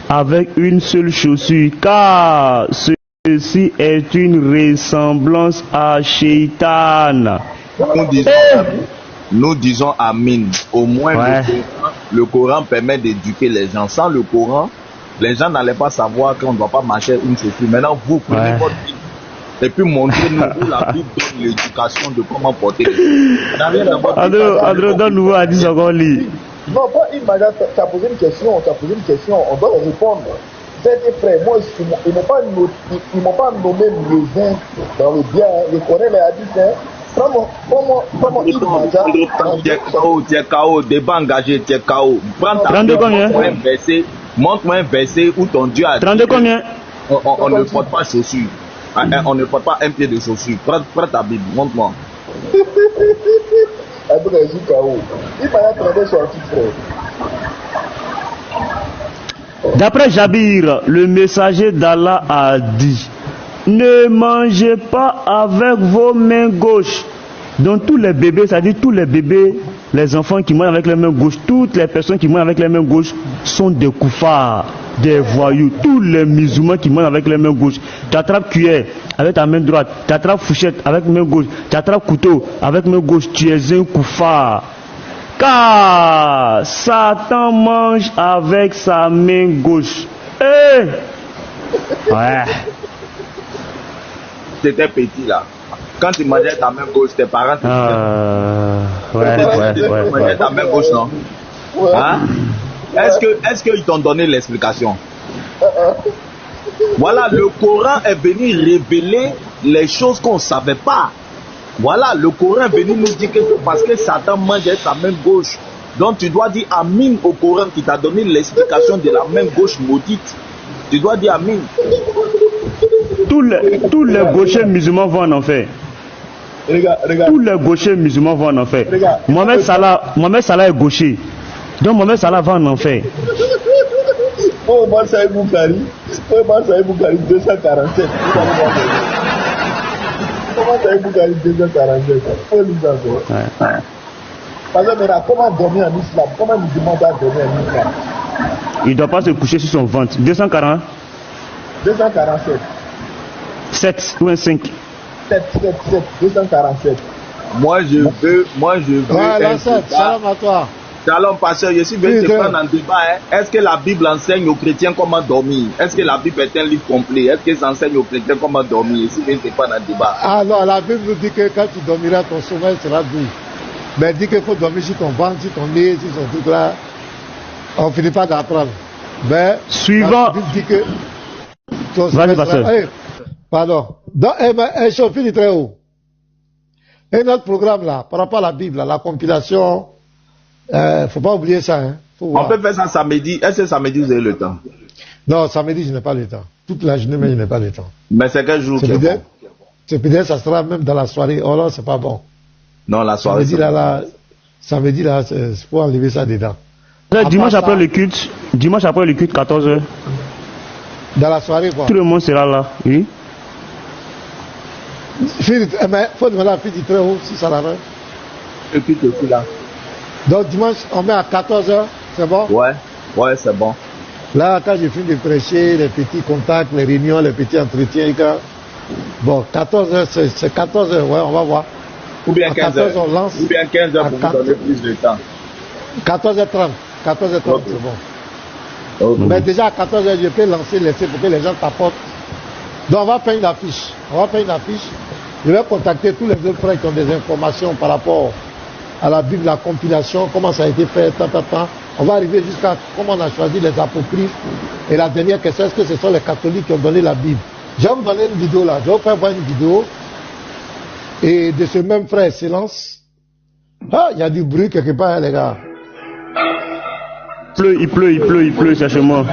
avec une seule chaussure, car ceci est une ressemblance à Shaitan. Nous disons Amin. Au moins le Coran permet d'éduquer les gens. Sans le Coran, les gens n'allaient pas savoir qu'on ne doit pas marcher avec une chaussure. Maintenant, vous prenez votre Bible et puis montrez-nous où la Bible donne l'éducation de comment porter les choses. Andro, donne-nous un hadith encore lit. Non, pas une manière, tu as posé une question, on doit répondre. C'était frère, moi, ils m'ont pas nommé Mézin dans le bien, je connais les hadiths. Comment il tu es KO, débat engagé, tu es KO. Prends ta Bible, montre-moi un verset où ton Dieu a dit 32 combien? On ne porte pas chaussures. On ne porte pas un pied de chaussure. Prends ta Bible, montre-moi. D'après Jabir, le messager d'Allah a dit: ne mangez pas avec vos mains gauches. Donc tous les bébés, ça dit tous les bébés, les enfants qui mangent avec les mains gauches, toutes les personnes qui mangent avec les mains gauches sont des koufars, des voyous. Tous les musulmans qui mangent avec les mains gauches, tu attrapes cuillère avec ta main droite, tu attrapes fourchette avec main gauche, tu attrapes couteau avec main gauche, tu es un koufar. Car Satan mange avec sa main gauche. Ouais. T'étais petit là. Quand tu mangeais ta main gauche, tes parents te disaient. Tu mangeais ta main gauche, non? Hein? Est-ce qu'ils t'ont donné l'explication? Voilà, le Coran est venu révéler les choses qu'on ne savait pas. Voilà, le Coran est venu nous dire que c'est parce que Satan mange avec sa main gauche. Donc tu dois dire Amin au Coran qui t'a donné l'explication de la main gauche maudite. Tu dois dire Amin. Tous les gauchers musulmans vont en enfer. Regarde. Tous les gauchers musulmans vont en enfer. Mohamed Salah est gaucher. Donc Mohamed Salah va en enfer. Omar Saïd Boukari 247. Comment Saïd Boukari 247? Faut lui dire. Parce que maintenant, comment dormir en islam? Comment un musulman doit dormir en islam? Il ne doit pas se coucher sur son ventre. 240 247. 7 ou un 5. 7, 247. Moi je veux Salam à toi. Shalom, pasteur, je suis venu te prendre en débat. Hein. Est-ce que la Bible enseigne aux chrétiens comment dormir? Est-ce que la Bible est un livre complet? Est-ce que ça enseigne aux chrétiens comment dormir? Je suis venu te prendre en débat. Ah non, la Bible nous dit que quand tu dormiras, ton sommeil sera doux. Mais elle dit qu'il faut dormir sur ton ventre, sur ton nez, sur ton truc là. On finit pas d'apprendre. Mais suivant. La Bible dit que ton sommeil sera... pardon. Donc, je finis très haut. Et notre programme là, par rapport à la Bible, la compilation, faut pas oublier ça. Hein. On peut faire ça samedi. Est-ce que samedi vous avez le temps? Non, samedi je n'ai pas le temps. Toute la journée, mais je n'ai pas le temps. Mais c'est quel jour? C'est peut-être ça sera même dans la soirée. Oh là, c'est pas bon. Non, la soirée. Samedi là, c'est pour enlever ça dedans. Dimanche après le culte, 14h. Dans la soirée quoi. Tout le monde sera là, oui. Mais faut demander à la fille du très haut si ça l'arrange. Le culte aussi là. Donc dimanche, on met à 14h, c'est bon? Ouais, c'est bon. Là, quand je finis de prêcher, les petits contacts, les réunions, les petits entretiens, bon, 14h, c'est 14h, ouais, on va voir. Ou bien 15h. On lance. Ou bien 15h pour vous donner plus de temps. 14h30, c'est bon. Okay. Mais déjà à 14h, je peux lancer l'essai pour que les gens t'apportent. Donc on va faire une affiche. Je vais contacter tous les autres frères qui ont des informations par rapport à la Bible, la compilation, comment ça a été fait, On va arriver jusqu'à comment on a choisi les apocryphes. Et la dernière question, est-ce que ce sont les catholiques qui ont donné la Bible? Je vais vous donner une vidéo là. Je vais vous faire voir une vidéo. Et de ce même frère Silence. Ah, il y a du bruit quelque part, hein, les gars. Il pleut, c'est chez moi.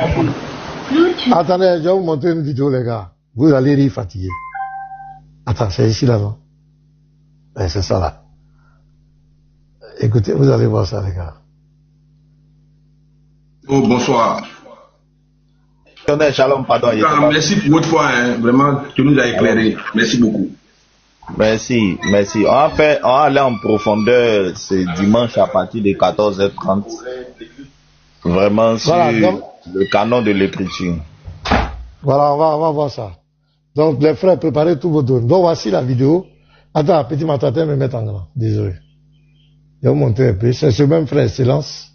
Attendez, je vais vous montrer une vidéo, les gars. Vous allez rire fatigué. Attends, c'est ici là, non? Ouais, c'est ça là. Écoutez, vous allez voir ça, les gars. Oh, bonsoir. Shalom, pardon. Merci pour votre fois, hein. Vraiment, tu nous as éclairé. Merci beaucoup. Merci. On va aller en profondeur ce dimanche à partir de 14h30. Vraiment sur le canon de l'écriture. Voilà, on va voir ça. Donc, les frères, préparez tous vos dons. Donc, voici la vidéo. Attends, petit matatin, me mettre en grand. Désolé. Je vais vous montrer un peu. C'est ce même frère, Silence.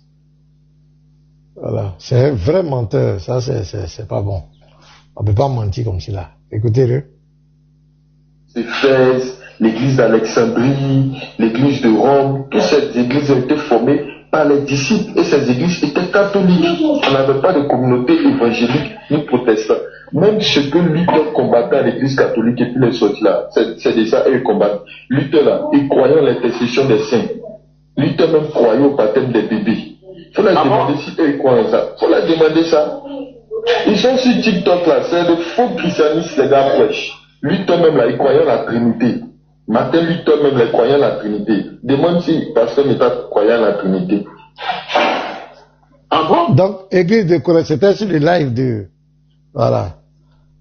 Voilà. C'est un vrai menteur. Ça, c'est pas bon. On peut pas mentir comme cela. Écoutez-le. Éphèse, l'église d'Alexandrie, l'église de Rome, toutes ces églises ont été formées par les disciples et ces églises étaient catholiques. On n'avait pas de communauté évangélique ni protestante. Même ce que Luther combattait à l'église catholique et puis les autres là, c'est déjà eux combattent. Luther là, il croyait en l'intercession des saints. Luther même croyait au baptême des bébés. Faut leur demander si eux ils croient en ça. Faut leur demander ça. Ils sont sur TikTok là, c'est de faux christianistes les gars prêchent. Luther même là, il croyait en la Trinité. Martin Luther même, il croyait en la Trinité. Demande si pasteur n'est pas croyant en la Trinité. Ah bon? Donc, église de Corée, c'était sur le live de... Voilà.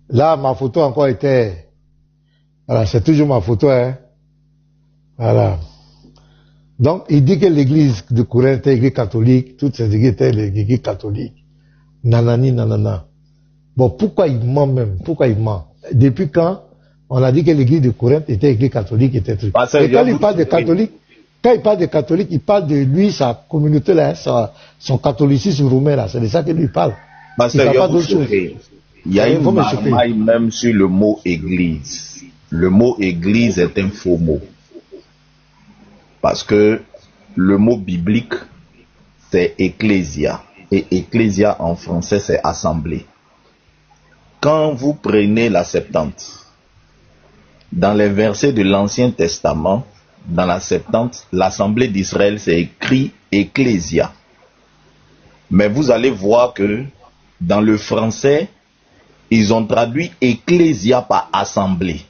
Là, ma photo encore était... Voilà, c'est toujours ma photo, hein. Voilà. Donc, il dit que l'église de Corée était l'église catholique, toutes ces églises étaient l'église catholique. Nanani, nanana. Bon, pourquoi il ment même? Pourquoi il ment? Depuis quand on a dit que l'église de Corinthe était l'église catholique, était truc. Et quand il parle de catholique, il parle de lui, sa communauté là, son catholicisme roumain là, c'est de ça que lui parle. Il y a une marmaille même sur le mot église. Le mot église est un faux mot. Parce que le mot biblique, c'est ecclésia. Et ecclésia en français, c'est assemblée. Quand vous prenez la Septante, dans les versets de l'Ancien Testament, dans la Septante, l'Assemblée d'Israël, c'est écrit Ecclésia. Mais vous allez voir que dans le français, ils ont traduit Ecclésia par Assemblée.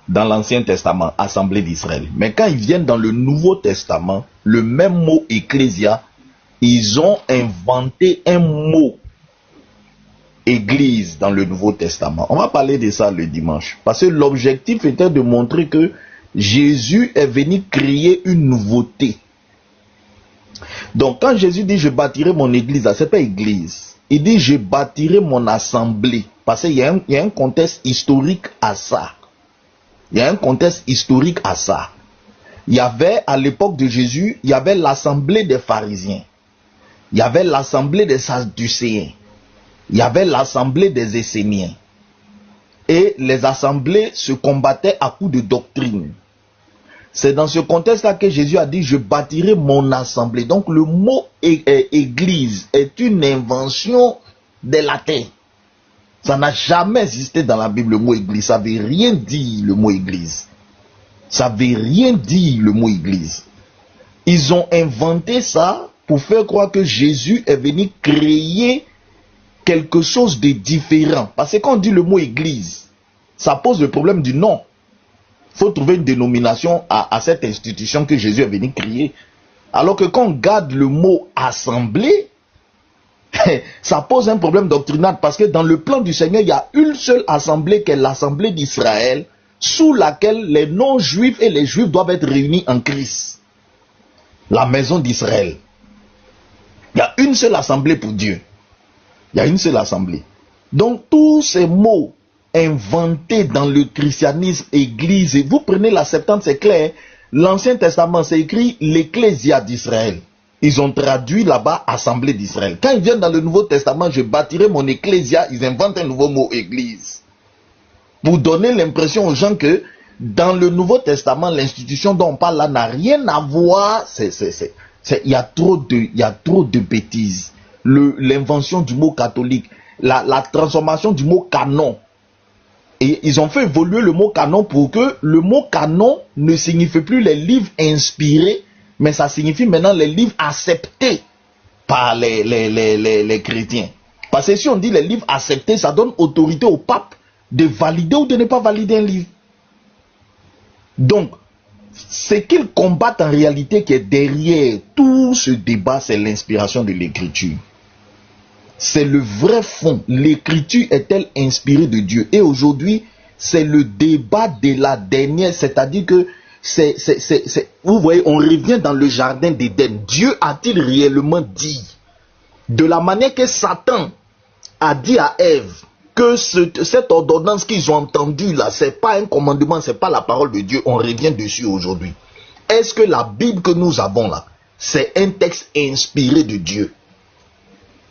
Dans l'Ancien Testament, Assemblée d'Israël. Mais quand ils viennent dans le Nouveau Testament, le même mot Ecclésia, ils ont inventé un mot Église dans le Nouveau Testament. On va parler de ça le dimanche. Parce que l'objectif était de montrer que Jésus est venu créer une nouveauté. Donc quand Jésus dit je bâtirai mon église, ce n'est pas église. Il dit je bâtirai mon assemblée. Parce qu'il y a un contexte historique à ça. Il y a un contexte historique à ça. Il y avait, à l'époque de Jésus, il y avait l'assemblée des pharisiens. Il y avait l'assemblée des sadducéens. Il y avait l'assemblée des esséniens. Et les assemblées se combattaient à coups de doctrine. C'est dans ce contexte-là que Jésus a dit, je bâtirai mon assemblée. Donc le mot église est une invention des latins. Ça n'a jamais existé dans la Bible, le mot église. Ça ne veut rien dire, le mot église. Ça ne veut rien dire, le mot église. Ils ont inventé ça pour faire croire que Jésus est venu créer quelque chose de différent. Parce que quand on dit le mot église, ça pose le problème du nom. Il faut trouver une dénomination à cette institution que Jésus est venu créer. Alors que quand on garde le mot assemblée, ça pose un problème doctrinal, parce que dans le plan du Seigneur, il y a une seule assemblée qui est l'assemblée d'Israël, sous laquelle les non-juifs et les juifs doivent être réunis en Christ. La maison d'Israël. Il y a une seule assemblée pour Dieu. Il y a une seule assemblée. Donc tous ces mots inventés dans le christianisme, église, et vous prenez la Septante, c'est clair, l'Ancien Testament, c'est écrit l'Ecclésia d'Israël. Ils ont traduit là-bas assemblée d'Israël. Quand ils viennent dans le Nouveau Testament, je bâtirai mon ecclésia, ils inventent un nouveau mot, église. Pour donner l'impression aux gens que dans le Nouveau Testament, l'institution dont on parle là n'a rien à voir. Il y a trop de bêtises. L'invention du mot catholique, la transformation du mot canon. Et ils ont fait évoluer le mot canon pour que le mot canon ne signifie plus les livres inspirés, mais ça signifie maintenant les livres acceptés par les chrétiens. Parce que si on dit les livres acceptés, ça donne autorité au pape de valider ou de ne pas valider un livre. Donc, ce qu'ils combattent en réalité, qui est derrière tout ce débat, c'est l'inspiration de l'écriture. C'est le vrai fond. L'écriture est-elle inspirée de Dieu? Et aujourd'hui, c'est le débat de la dernière, c'est-à-dire que vous voyez, on revient dans le jardin d'Éden. Dieu a-t-il réellement dit, de la manière que Satan a dit à Ève, que cette ordonnance qu'ils ont entendue là, c'est pas un commandement, c'est pas la parole de Dieu. On revient dessus aujourd'hui. Est-ce que la Bible que nous avons là, c'est un texte inspiré de Dieu?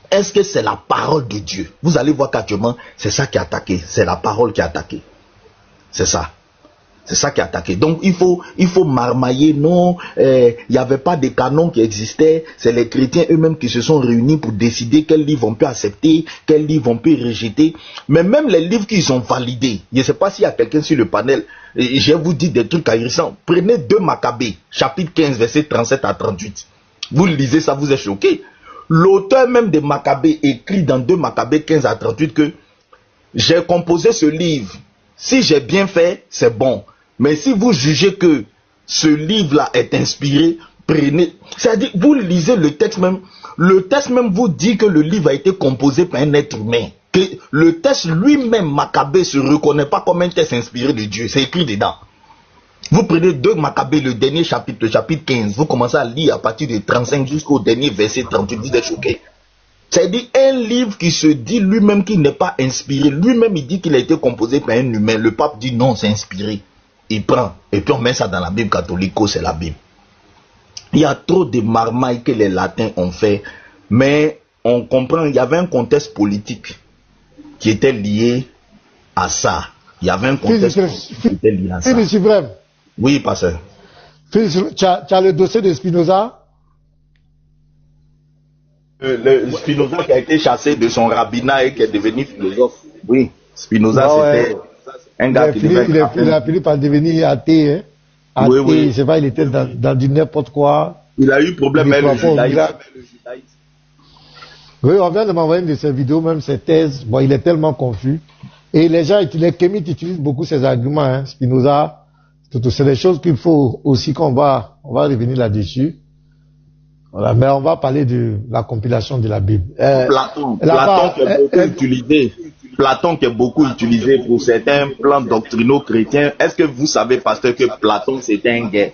Est-ce que c'est la parole de Dieu? Vous allez voir qu'actuellement, c'est ça qui est attaqué. C'est la parole qui est attaquée. C'est ça. C'est ça qui est attaqué. Donc il faut marmailler. Non, il n'y avait pas de canon qui existait. C'est les chrétiens eux-mêmes qui se sont réunis pour décider quels livres on peut accepter, quels livres on peut rejeter. Mais même les livres qu'ils ont validés, je ne sais pas s'il y a quelqu'un sur le panel, je vais vous dire des trucs ahurissants. Prenez 2 Maccabées, chapitre 15, verset 37 à 38. Vous lisez ça, vous êtes choqués. L'auteur même de Maccabée écrit dans 2 Maccabées 15 à 38 que j'ai composé ce livre. Si j'ai bien fait, c'est bon. Mais si vous jugez que ce livre-là est inspiré, prenez. C'est-à-dire, vous lisez le texte même vous dit que le livre a été composé par un être humain. Que le texte lui-même, Maccabée, ne se reconnaît pas comme un texte inspiré de Dieu. C'est écrit dedans. Vous prenez 2 Maccabées, le dernier chapitre, le chapitre 15, vous commencez à lire à partir de 35 jusqu'au dernier verset 38, vous êtes choqués. C'est-à-dire un livre qui se dit lui-même qu'il n'est pas inspiré. Lui-même, il dit qu'il a été composé par un humain. Le pape dit non, c'est inspiré. Il prend, et puis on met ça dans la Bible catholique, c'est la Bible. Il y a trop de marmailles que les latins ont fait, mais on comprend, il y avait un contexte politique qui était lié à ça. Il y avait un contexte politique qui était lié à ça. Oui, pasteur. Tu as le dossier de Spinoza? Le Spinoza qui a été chassé de son rabbinat et qui est devenu philosophe. Oui, Spinoza, c'était un gars qui il a fini par devenir athée. Hein? Athée, oui. C'est pas, il était dans du n'importe quoi. Il a eu problème avec le judaïsme. Oui, on vient de m'envoyer une de ses vidéos, même ses thèses. Bon, il est tellement confus. Et les gens, les kémites utilisent beaucoup ces arguments. Hein? Spinoza, c'est des choses qu'il faut aussi on va revenir là-dessus. Voilà, mais on va parler de la compilation de la Bible. Platon qui est beaucoup utilisé pour certains plans doctrinaux chrétiens. Est-ce que vous savez, pasteur, que Platon c'était un gay?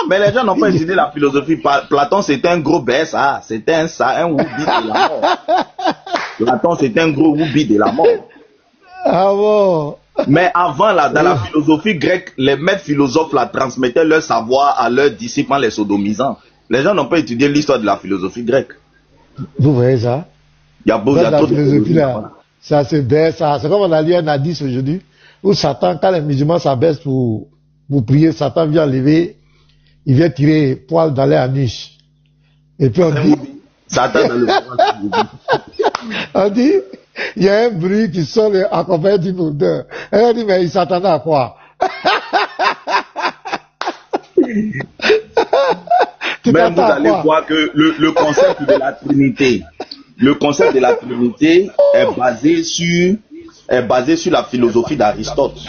Mais les gens n'ont pas étudié la philosophie. Platon c'était un gros baisse, c'était un woubi de la mort. Platon c'était un gros woubi de la mort. Ah bon? Mais avant, là, dans la philosophie grecque, les maîtres philosophes là, transmettaient leur savoir à leurs disciples en les sodomisant. Les gens n'ont pas étudié l'histoire de la philosophie grecque. Vous voyez ça? Il y a trop de philosophie là. Ça se baisse, ça. C'est comme on a lu un hadith aujourd'hui, où Satan, quand les musulmans s'abaissent pour prier, Satan vient lever, il vient tirer poil dans les anus. Et puis on dit, Satan dans le on dit, il y a un bruit qui sort accompagné d'une odeur. Et on dit, mais il s'attendait à quoi? Mais vous allez voir que le concept de la Trinité, est basé sur la philosophie d'Aristote.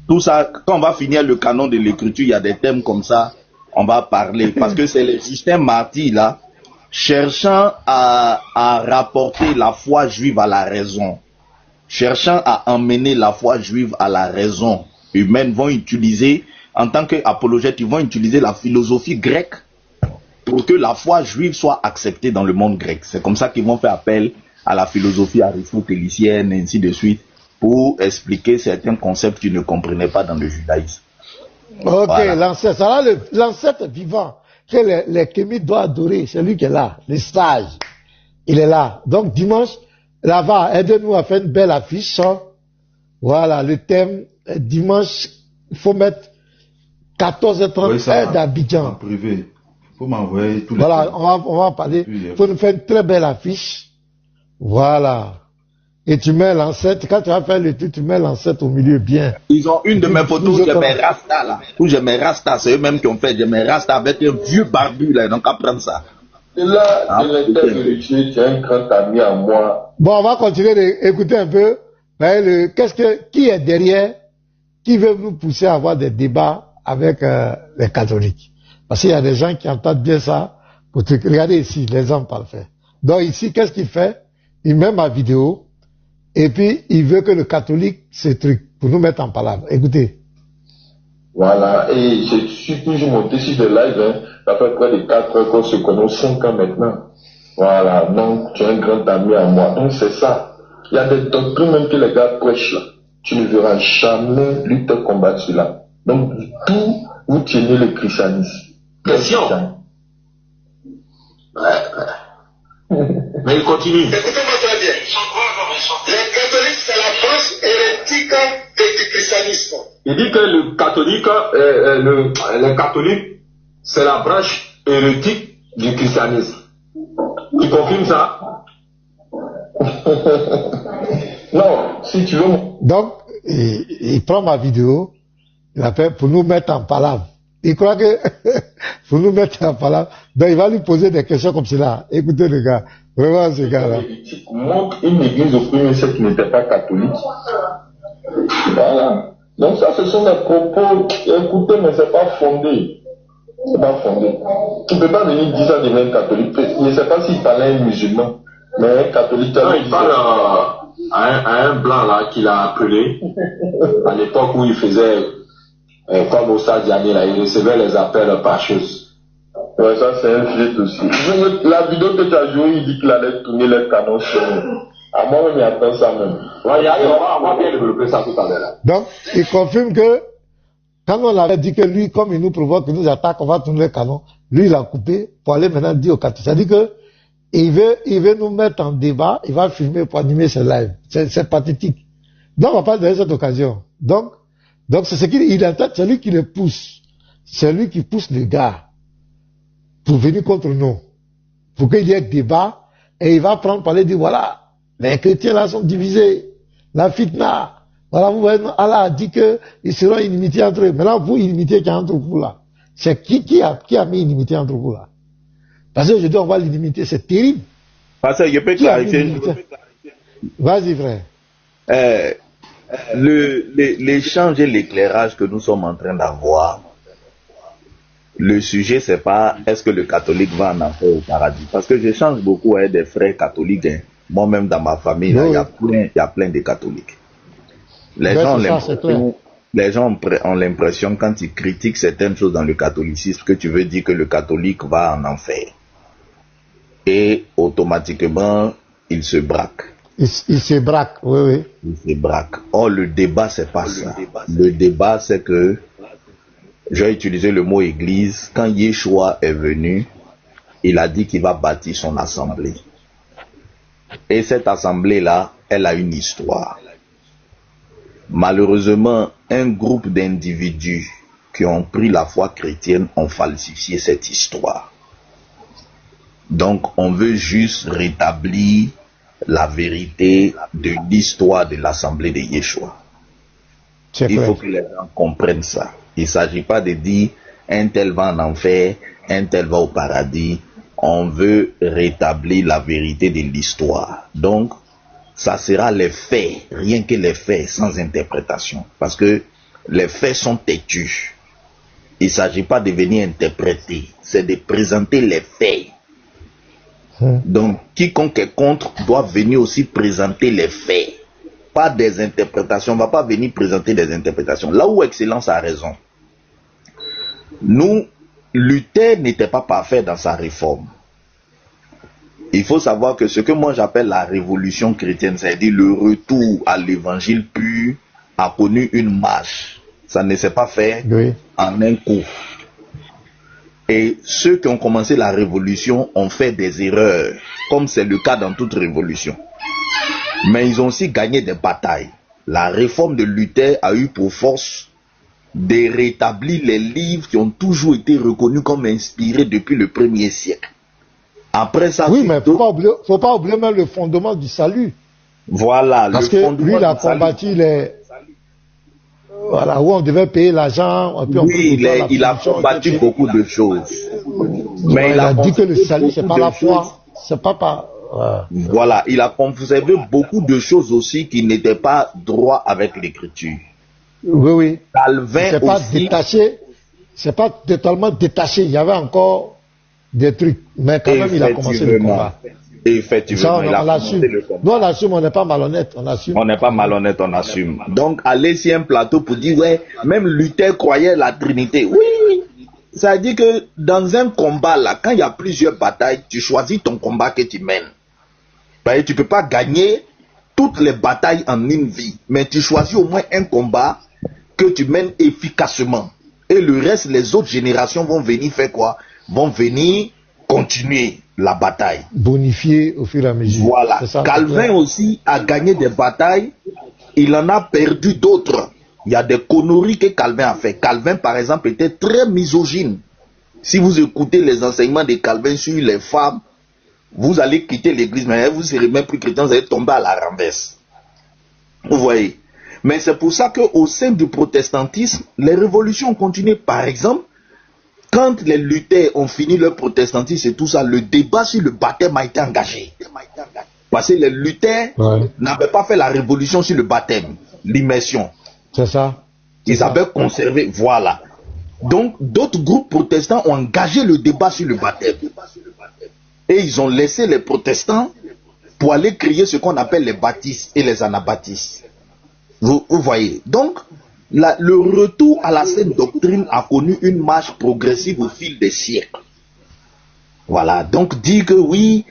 Tout ça, quand on va finir le canon de l'écriture, il y a des thèmes comme ça, on va parler. Parce que c'est les Justin Martyr, là, cherchant à rapporter la foi juive à la raison, cherchant à emmener la foi juive à la raison humaine, vont utiliser, en tant qu'apologètes, ils vont utiliser la philosophie grecque pour que la foi juive soit acceptée dans le monde grec. C'est comme ça qu'ils vont faire appel à la philosophie aristotélicienne, et ainsi de suite, pour expliquer certains concepts qu'ils ne comprenaient pas dans le judaïsme. Ok, voilà. L'ancêtre vivant que les kémites doivent adorer, c'est lui qui est là, le sage, il est là. Donc dimanche, là-bas, aidez-nous à faire une belle affiche. Hein. Voilà, le thème, dimanche, il faut mettre 14h30 heure d'Abidjan. En privé. Il faut m'envoyer tous les Voilà, on va en parler. Il faut nous faire une très belle affiche. Voilà. Et tu mets l'ancêtre, quand tu vas faire le truc, tu mets l'ancêtre au milieu bien. Ils ont une de mes photos où j'ai mes rastas là. Où j'ai mes rastas, c'est eux-mêmes qui ont fait. J'ai mes rastas avec un vieux barbu là, donc à prendre ça. Et là, tu es un grand ami à moi. Bon, on va continuer d'écouter un peu. Mais qui est derrière, qui veut nous pousser à avoir des débats avec les catholiques? Parce qu'il y a des gens qui entendent bien ça. Regardez ici, l'exemple parfait. Donc ici, qu'est-ce qu'il fait? Il met ma vidéo. Et puis, il veut que le catholique se truc pour nous mettre en parole. Écoutez. Voilà, et je suis toujours monté sur des lives, hein. Ça fait près de 4 ans qu'on se connaît, 5 ans maintenant. Voilà, donc tu es un grand ami à moi. Donc c'est ça. Il y a des doctrines même que les gars prêchent là. Tu ne verras jamais lui te combattre cela. Donc, tout, vous tenez le christianisme. Question. Mais il continue. Écoutez-moi très bien. Les catholiques, c'est la branche hérétique du christianisme. Il dit que le catholique, les catholiques, c'est la branche hérétique du christianisme. Tu confirmes ça? Non, si tu veux. Donc, il prend ma vidéo, il appelle pour nous mettre en palabre. Il croit que pour nous mettre en palabre, donc il va lui poser des questions comme cela. Écoutez les gars, vraiment ces gars-là. Montre une église au premier siècle qui n'était pas catholique. Voilà. Donc ça, ce sont des propos, écoutez, mais c'est pas fondé. C'est pas fondé. Tu ne peux pas venir dire ça devient catholique. Je ne sais pas s'il parlait à un musulman, mais un catholique. Non, il parle à un blanc là qu'il a appelé à l'époque où il faisait comme au stade Diané là, il recevait les appels par chose. Ouais, ça c'est un flirt aussi. La vidéo que tu as jouée, il dit qu'il allait tourner les canons sur nous. À moi, on y attend ça même. Ouais, on va bien développer ça tout à l'heure. Donc, il confirme que quand on avait dit que lui, comme il nous provoque, il nous attaque, on va tourner les canons, lui, il a coupé pour aller maintenant dire au catholique. C'est-à-dire que il veut nous mettre en débat, il va filmer pour animer ce live. C'est pathétique. Donc, on va pas donner cette occasion. Donc c'est ce qu'il entend, c'est lui qui le pousse. C'est lui qui pousse les gars pour venir contre nous. Pour qu'il y ait débat, et il va prendre parler, dire voilà, les chrétiens là sont divisés. La fitna. Voilà, vous voyez, Allah a dit qu'ils seront inimitiés entre eux. Maintenant, vous, inimitié qu'il y a entre vous là. C'est qui a mis inimitié entre vous là? Parce que je dois voir l'inimitié, c'est terrible. Parce que je peux clarifier. Vas-y, frère. L'échange et l'éclairage que nous sommes en train d'avoir, le sujet, c'est pas est-ce que le catholique va en enfer au paradis. Parce que j'échange beaucoup avec des frères catholiques. Hein. Moi-même, dans ma famille, il y a plein de catholiques. Les gens ont l'impression, quand ils critiquent certaines choses dans le catholicisme, que tu veux dire que le catholique va en enfer. Et automatiquement, ils se braquent. Il se braque, oui, oui. Il se braque. Or, le débat, c'est pas ça. Le débat, c'est que, j'ai utilisé le mot église, quand Yeshua est venu, il a dit qu'il va bâtir son assemblée. Et cette assemblée-là, elle a une histoire. Malheureusement, un groupe d'individus qui ont pris la foi chrétienne ont falsifié cette histoire. Donc, on veut juste rétablir la vérité de l'histoire de l'assemblée de Yeshua. Il faut que les gens comprennent ça. Il ne s'agit pas de dire un tel va en enfer, un tel va au paradis. On veut rétablir la vérité de l'histoire. Donc, ça sera les faits, rien que les faits, sans interprétation. Parce que les faits sont têtus. Il ne s'agit pas de venir interpréter, c'est de présenter les faits. Donc, quiconque est contre doit venir aussi présenter les faits. Pas des interprétations. On ne va pas venir présenter des interprétations. Là où Excellence a raison. Nous, Luther n'était pas parfait dans sa réforme. Il faut savoir que ce que moi j'appelle la révolution chrétienne, c'est-à-dire le retour à l'évangile pur, a connu une marche. Ça ne s'est pas fait en un coup. Et ceux qui ont commencé la révolution ont fait des erreurs, comme c'est le cas dans toute révolution. Mais ils ont aussi gagné des batailles. La réforme de Luther a eu pour force de rétablir les livres qui ont toujours été reconnus comme inspirés depuis le 1er siècle. Après ça, oui, mais faut pas oublier même le fondement du salut. Voilà, parce que lui, il a combattu les... Voilà, où on devait payer l'argent. Oui, il a combattu beaucoup de choses. Mais il a dit que le salut, c'est pas la foi. C'est pas par... Voilà, il a conservé beaucoup de choses aussi qui n'étaient pas droit avec l'écriture. Oui, oui. Calvin c'est pas aussi... détaché. C'est pas totalement détaché. Il y avait encore des trucs. Mais quand même, il a commencé le combat. Effectivement, ça, on assume. Nous, on assume, on n'est pas malhonnête, on assume. On n'est pas malhonnête, on assume. Donc, aller sur un plateau pour dire, ouais, même Luther croyait la Trinité. Oui, ça veut dire que dans un combat, là, quand il y a plusieurs batailles, tu choisis ton combat que tu mènes. Tu ne peux pas gagner toutes les batailles en une vie, mais tu choisis au moins un combat que tu mènes efficacement. Et le reste, les autres générations vont venir faire quoi? Vont venir continuer la bataille. Bonifier au fur et à mesure. Voilà. Calvin aussi a gagné des batailles, il en a perdu d'autres. Il y a des conneries que Calvin a fait. Calvin, par exemple, était très misogyne. Si vous écoutez les enseignements de Calvin sur les femmes, vous allez quitter l'église, mais vous ne serez même plus chrétien, vous allez tomber à la renverse. Vous voyez. Mais c'est pour ça qu'au sein du protestantisme, les révolutions ont continué. Par exemple, quand les Luthers ont fini leur protestantisme et tout ça, le débat sur le baptême a été engagé. Parce que les Luthers n'avaient pas fait la révolution sur le baptême, l'immersion. C'est ça. Ils avaient conservé, voilà. Donc, d'autres groupes protestants ont engagé le débat sur le baptême. Et ils ont laissé les protestants pour aller créer ce qu'on appelle les baptistes et les anabaptistes. Vous voyez. Donc, le retour à la saine doctrine a connu une marche progressive au fil des siècles. Voilà, donc dire que oui,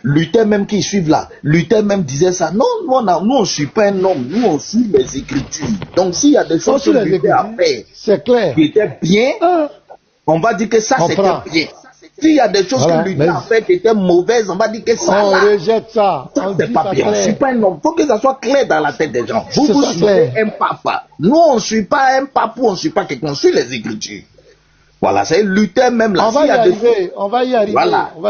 Luther même qui suivent là, Luther même disait ça. Non, nous on ne suit pas un homme, nous on suit les Écritures. Donc s'il y a des choses que Luther a fait qui étaient bien, on va dire que ça c'était bien. S'il y a des choses que Luther a fait qui étaient mauvaises, on va dire que ça, on rejette ça. C'est pas bien. On ne suit pas un homme. Il faut que ça soit clair dans la tête des gens. Vous suivez un papa. Nous, on ne suit pas un papa, on ne suit pas quelqu'un, on suit les Écritures. Voilà, c'est Luther même là. On va y arriver. Voilà. On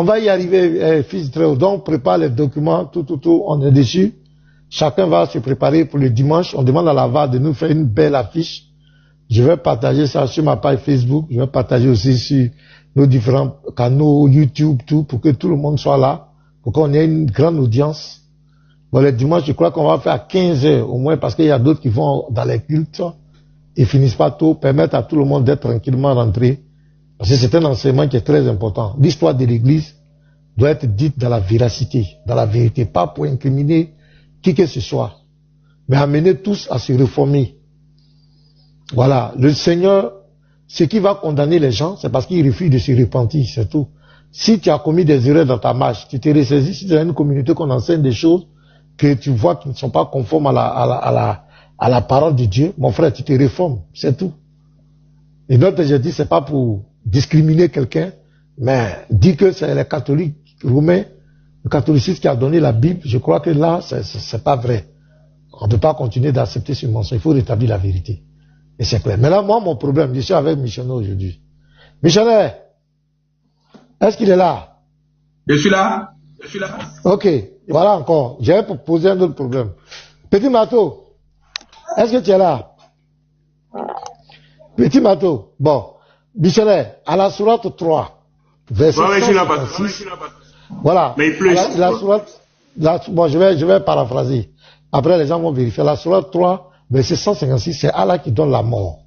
va y arriver, fils Tréau. Donc, prépare les documents, tout, on est dessus. Chacun va se préparer pour le dimanche. On demande à la VAR de nous faire une belle affiche. Je vais partager ça sur ma page Facebook. Je vais partager aussi sur nos différents canaux YouTube, tout, pour que tout le monde soit là, pour qu'on ait une grande audience. Bon, le dimanche, je crois qu'on va faire à 15 heures au moins, parce qu'il y a d'autres qui vont dans les cultes et finissent pas tôt, permettre à tout le monde d'être tranquillement rentré. Parce que c'est un enseignement qui est très important. L'histoire de l'Église doit être dite dans la véracité, dans la vérité, pas pour incriminer qui que ce soit, mais amener tous à se réformer. Voilà, le Seigneur, ce qui va condamner les gens, c'est parce qu'ils refusent de se repentir, c'est tout. Si tu as commis des erreurs dans ta marche, tu te ressaisis. Si tu as une communauté qu'on enseigne des choses que tu vois qui ne sont pas conformes à la parole de Dieu, mon frère, tu te réformes. C'est tout. Et notre, je dis, c'est pas pour discriminer quelqu'un, mais dire que c'est les catholiques romains, le catholicisme qui a donné la Bible, je crois que là, c'est pas vrai. On ne peut pas continuer d'accepter ce mensonge. Il faut rétablir la vérité. Et c'est clair. Mais là, moi, mon problème, je suis avec Missionnaire aujourd'hui. Missionnaire, est-ce qu'il est là? Je suis là. Ok, voilà encore. J'ai posé un autre problème. Petit Mato, est-ce que tu es là? Petit Mato, bon. Missionnaire, à la sourate 3, verset 156. Voilà. Mais il pleut. Bon, je vais paraphraser. Après, les gens vont vérifier. La sourate 3, verset 156, c'est Allah qui donne la mort.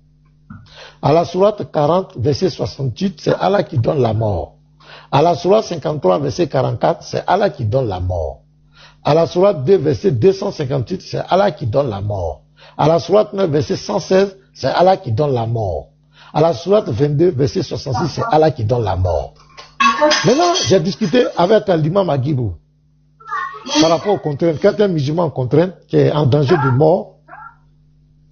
À la sourate 40, verset 68, c'est Allah qui donne la mort. À la sourate 53, verset 44, c'est Allah qui donne la mort. À la sourate 2, verset 258, c'est Allah qui donne la mort. À la sourate 9, verset 116, c'est Allah qui donne la mort. À la sourate 22, verset 66, c'est Allah qui donne la mort. Maintenant, j'ai discuté avec l'imam Agibou par rapport aux contraintes. Quand un musulman en contrainte, qui est en danger de mort,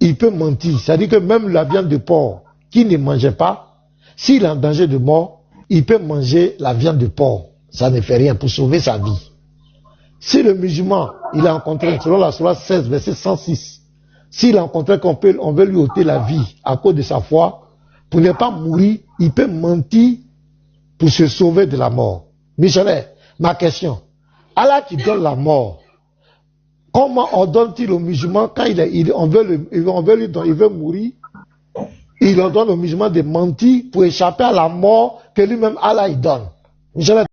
il peut mentir. C'est-à-dire que même la viande de porc qu'il ne mangeait pas, s'il est en danger de mort, il peut manger la viande de porc. Ça ne fait rien pour sauver sa vie. Si le musulman, il est en contrainte, selon la sourate 16, verset 106, s'il est en contrainte on veut lui ôter la vie à cause de sa foi, pour ne pas mourir, il peut mentir pour se sauver de la mort. Missionnaire, ma question, Allah qui donne la mort, comment ordonne-t-il au musulman quand on veut mourir, il ordonne au musulman de mentir pour échapper à la mort que lui-même Allah il donne. Missionnaire,